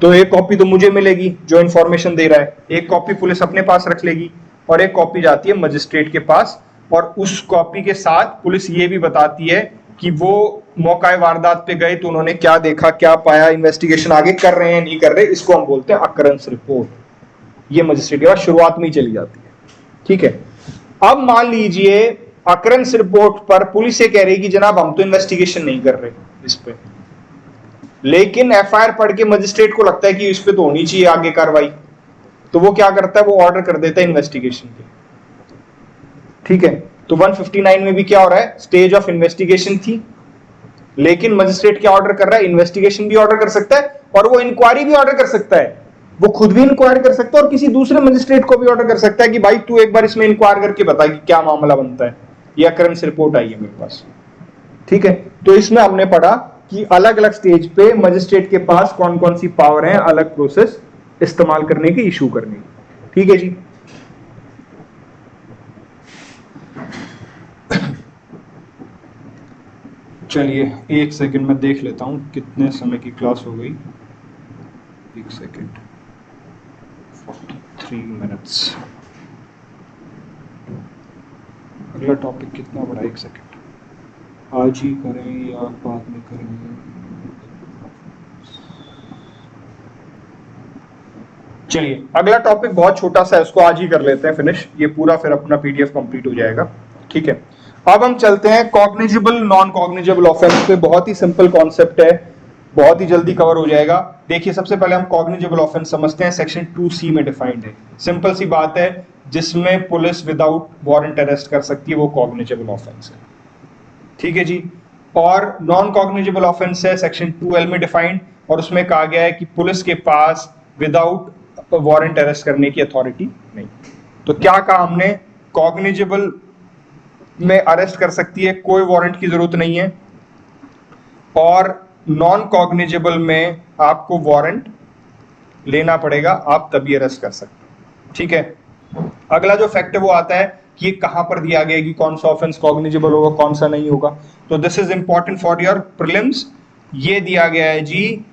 तो एक कॉपी तो मुझे मिलेगी जो इंफॉर्मेशन दे रहा है, एक कॉपी पुलिस अपने पास रख लेगी और एक कॉपी जाती है मजिस्ट्रेट के पास, और उस कॉपी के साथ पुलिस ये भी बताती है कि वो मौका वारदात पे गए तो उन्होंने क्या देखा, क्या पाया, इन्वेस्टिगेशन आगे कर रहे हैं नहीं कर रहे, इसको हम बोलते हैं अकरेंस रिपोर्ट। ये मजिस्ट्रेट के पास शुरुआत में ही चली जाती है, ठीक है। अब मान लीजिए अकरेंस रिपोर्ट पर पुलिस ये कह रही है कि जनाब हम तो इन्वेस्टिगेशन नहीं कर रहे इस पे, लेकिन एफआईआर पढ़ के मजिस्ट्रेट को लगता है कि इस पे तो होनी चाहिए आगे कार्रवाई, तो वो क्या करता है, वो ऑर्डर कर देता है इन्वेस्टिगेशन के, ठीक है। तो 159 में भी क्या हो रहा है, स्टेज ऑफ इन्वेस्टिगेशन थी, लेकिन मजिस्ट्रेट क्या ऑर्डर कर रहा है, इन्वेस्टिगेशन भी ऑर्डर कर सकता है और वो इंक्वायरी भी ऑर्डर कर सकता है, वो खुद भी इंक्वायर कर सकता है और किसी दूसरे मजिस्ट्रेट को भी ऑर्डर कर सकता है कि भाई तू एक बार इसमें इंक्वायर करके बता कि क्या मामला बनता है, यह अकरेंस रिपोर्ट आई है मेरे पास, ठीक है। तो इसमें हमने पढ़ा कि अलग अलग स्टेज पे मजिस्ट्रेट के पास कौन कौन सी पावर है अलग प्रोसेस इस्तेमाल करने की, इशू करने की, ठीक है जी। चलिए एक सेकंड में देख लेता हूं कितने समय की क्लास हो गई, एक सेकंड, 43 मिनट्स। अगला टॉपिक कितना बड़ा, एक सेकंड, आज ही करें या बाद में करें, चलिए अगला टॉपिक बहुत छोटा सा है, उसको आज ही कर लेते हैं फिनिश, ये पूरा फिर अपना पीडीएफ कंप्लीट हो जाएगा, ठीक है। अब हम चलते हैं कॉग्निजेबल नॉन कॉग्निजेबल ऑफेंस पे, बहुत ही सिंपल कॉन्सेप्ट है, बहुत ही जल्दी कवर हो जाएगा। देखिए सबसे पहले हम कॉग्निजेबल ऑफेंस समझते हैं, सेक्शन 2C में डिफाइंड है, सिंपल सी बात है, जिसमें पुलिस विदाउट वारंट अरेस्ट कर सकती है वो कॉग्निजेबल ऑफेंस है, ठीक है जी। और नॉन कॉग्निजेबल ऑफेंस है सेक्शन 2L में डिफाइंड, और उसमें कहा गया है कि पुलिस के पास विदाउट वारंट अरेस्ट करने की अथॉरिटी नहीं। तो क्या कहा हमने, कॉग्निजेबल में अरेस्ट कर सकती है, कोई वारंट की जरूरत नहीं है, और नॉन कॉग्निजेबल में आपको वारंट लेना पड़ेगा, आप तभी अरेस्ट कर सकते हैं, ठीक है। अगला जो फैक्ट है वो आता है कि ये कहां पर दिया गया है कि कौन सा ऑफेंस कॉग्निजेबल होगा कौन सा नहीं होगा। तो this is important for your prelims, ये दिया गया है जी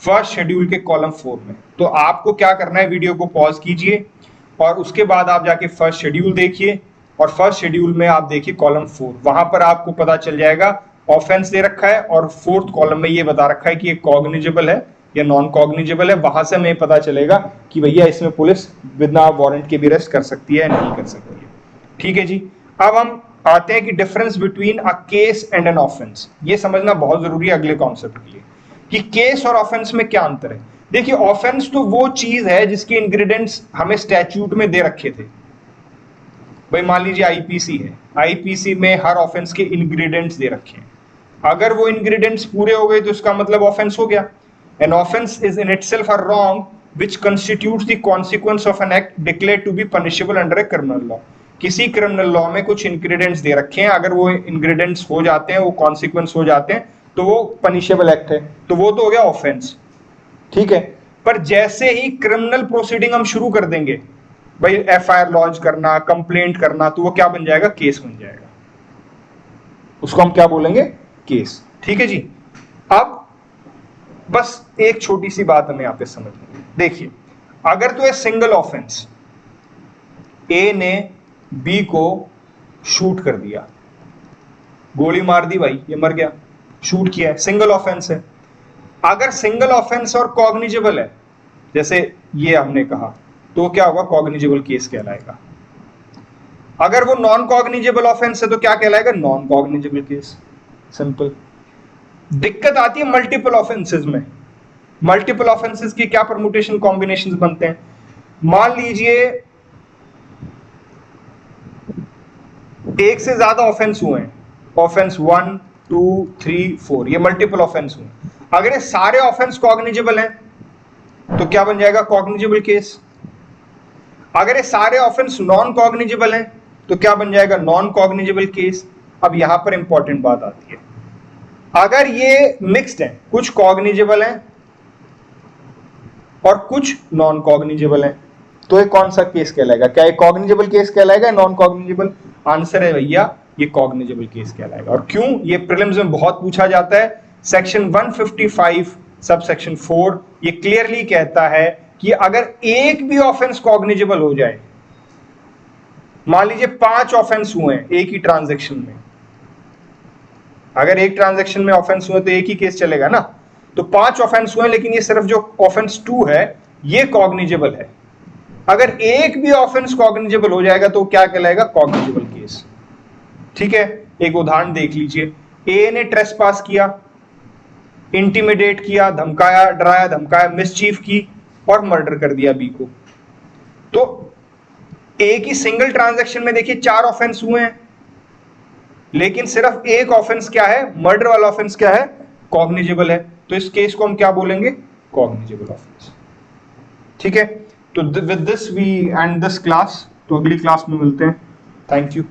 फर्स्ट शेड्यूल के कॉलम 4 में। तो आपको क्या करना है, वीडियो को पॉज कीजिए और उसके बाद आप जाके फर्स्ट शेड्यूल देखिए और फर्स्ट शेड्यूल में आप देखिए कॉलम 4, वहां पर आपको पता चल जाएगा ऑफेंस दे रखा है और फोर्थ कॉलम में ये बता रखा है कि ये कॉग्निजेबल है या नॉन कॉग्निजेबल है। वहां से हमें पता चलेगा कि भैया इसमें पुलिस बिना वारंट के भी अरेस्ट कर सकती है या नहीं कर सकती है। ठीक है जी। अब हम आते हैं कि difference between a case and an offence. ये समझना बहुत जरूरी है अगले कॉन्सेप्ट के लिए कि केस और ऑफेंस में क्या अंतर है। देखिए, ऑफेंस तो वो चीज है जिसके इंग्रेडिएंट्स हमें स्टैट्यूट में दे रखे थे। भाई मान लीजिए आईपीसी है, आईपीसी में हर ऑफेंस के इंग्रेडिएंट्स दे रखे हैं। अगर वो इंग्रेडिएंट्स पूरे हो गए तो इसका मतलब ऑफेंस हो गया। An offence is in itself a wrong which constitutes the consequence of an act declared to be punishable under a criminal law। किसी क्रिमिनल लॉ में कुछ इंग्रेडिएंट्स दे रखे हैं, अगर वो इंग्रेडिएंट्स हो जाते हैं, वो कॉन्सिक्वेंस हो जाते हैं, तो वो पनिशेबल एक्ट है, तो वो तो हो गया ऑफेंस। ठीक है, पर जैसे ही क्रिमिनल प्रोसीडिंग हम शुरू कर देंगे, भाई एफआईआर लॉन्च करना, कंप्लेंट करना, तो वो क्या बन जाएगा, केस बन जाएगा। उसको हम क्या बोलेंगे, केस। ठीक है जी। अब बस एक छोटी सी बात हमें यहां पे समझनी है। देखिए, अगर तो ये सिंगल ऑफेंस, ए ने बी को शूट कर दिया, गोली मार दी, भाई ये मर गया, शूट किया है, सिंगल ऑफेंस है। अगर सिंगल ऑफेंस और कॉग्निजेबल है, जैसे ये हमने कहा, तो क्या होगा, कॉग्निजेबल केस कहलाएगा। अगर वो नॉन कॉग्निजेबल ऑफेंस है तो क्या कहलाएगा, नॉन कॉग्निजेबल केस। सिंपल। दिक्कत आती है मल्टीपल ऑफेंसेस में। मल्टीपल ऑफेंसेस की क्या परमुटेशन कॉम्बिनेशंस बनते हैं। मान लीजिए एक से ज्यादा ऑफेंस हुए हैं, ऑफेंस 1 2 3 4, ये मल्टीपल ऑफेंस हुए। अगर ये सारे ऑफेंस कॉग्निजेबल हैं तो क्या बन जाएगा, कॉग्निजेबल केस। अगर ये सारे ऑफेंस नॉन कॉग्निजेबल हैं तो क्या बन जाएगा, नॉन कॉग्निजेबल केस। अब यहां पर इंपॉर्टेंट बात आती है, अगर ये मिक्स्ड है, कुछ कॉग्निजेबल हैं और कुछ नॉन कॉग्निजेबल हैं, तो ये कौन सा केस कहलाएगा, क्या ये कॉग्निजेबल केस कहलाएगा, नॉन कॉग्निजेबल। आंसर है भैया, ये कॉग्निजेबल केस कहलाएगा। और क्यों, ये प्रीलिम्स में बहुत पूछा जाता है। सेक्शन 155 सब सेक्शन 4 ये क्लियरली कहता है कि अगर एक भी ऑफेंस कॉग्निजेबल हो जाए, मान लीजिए 5 ऑफेंस हुए हैं एक ही ट्रांजैक्शन में, अगर एक ट्रांजैक्शन में ऑफेंस हुए तो एक ही केस चलेगा ना, तो 5 ऑफेंस हुए, लेकिन ये सिर्फ जो ऑफेंस 2 है ये कॉग्निजेबल है। अगर एक भी ऑफेंस कॉग्निजेबल हो जाएगा तो क्या कहलाएगा, कॉग्निजेबल केस। ठीक है, एक उदाहरण देख लीजिए। ए ने ट्रेसपास किया, इंटिमिडेट किया, धमकाया, डराया धमकाया, मिसचीफ की और मर्डर कर दिया बी को। तो एक ही सिंगल ट्रांजैक्शन में देखिए 4 ऑफेंस हुए हैं, लेकिन सिर्फ एक ऑफेंस क्या है, मर्डर वाला ऑफेंस क्या है, कॉग्निजेबल है। तो इस केस को हम क्या बोलेंगे, कॉग्निजेबल ऑफेंस। ठीक है, तो with this we end this class. तो अगली क्लास में मिलते हैं। Thank you.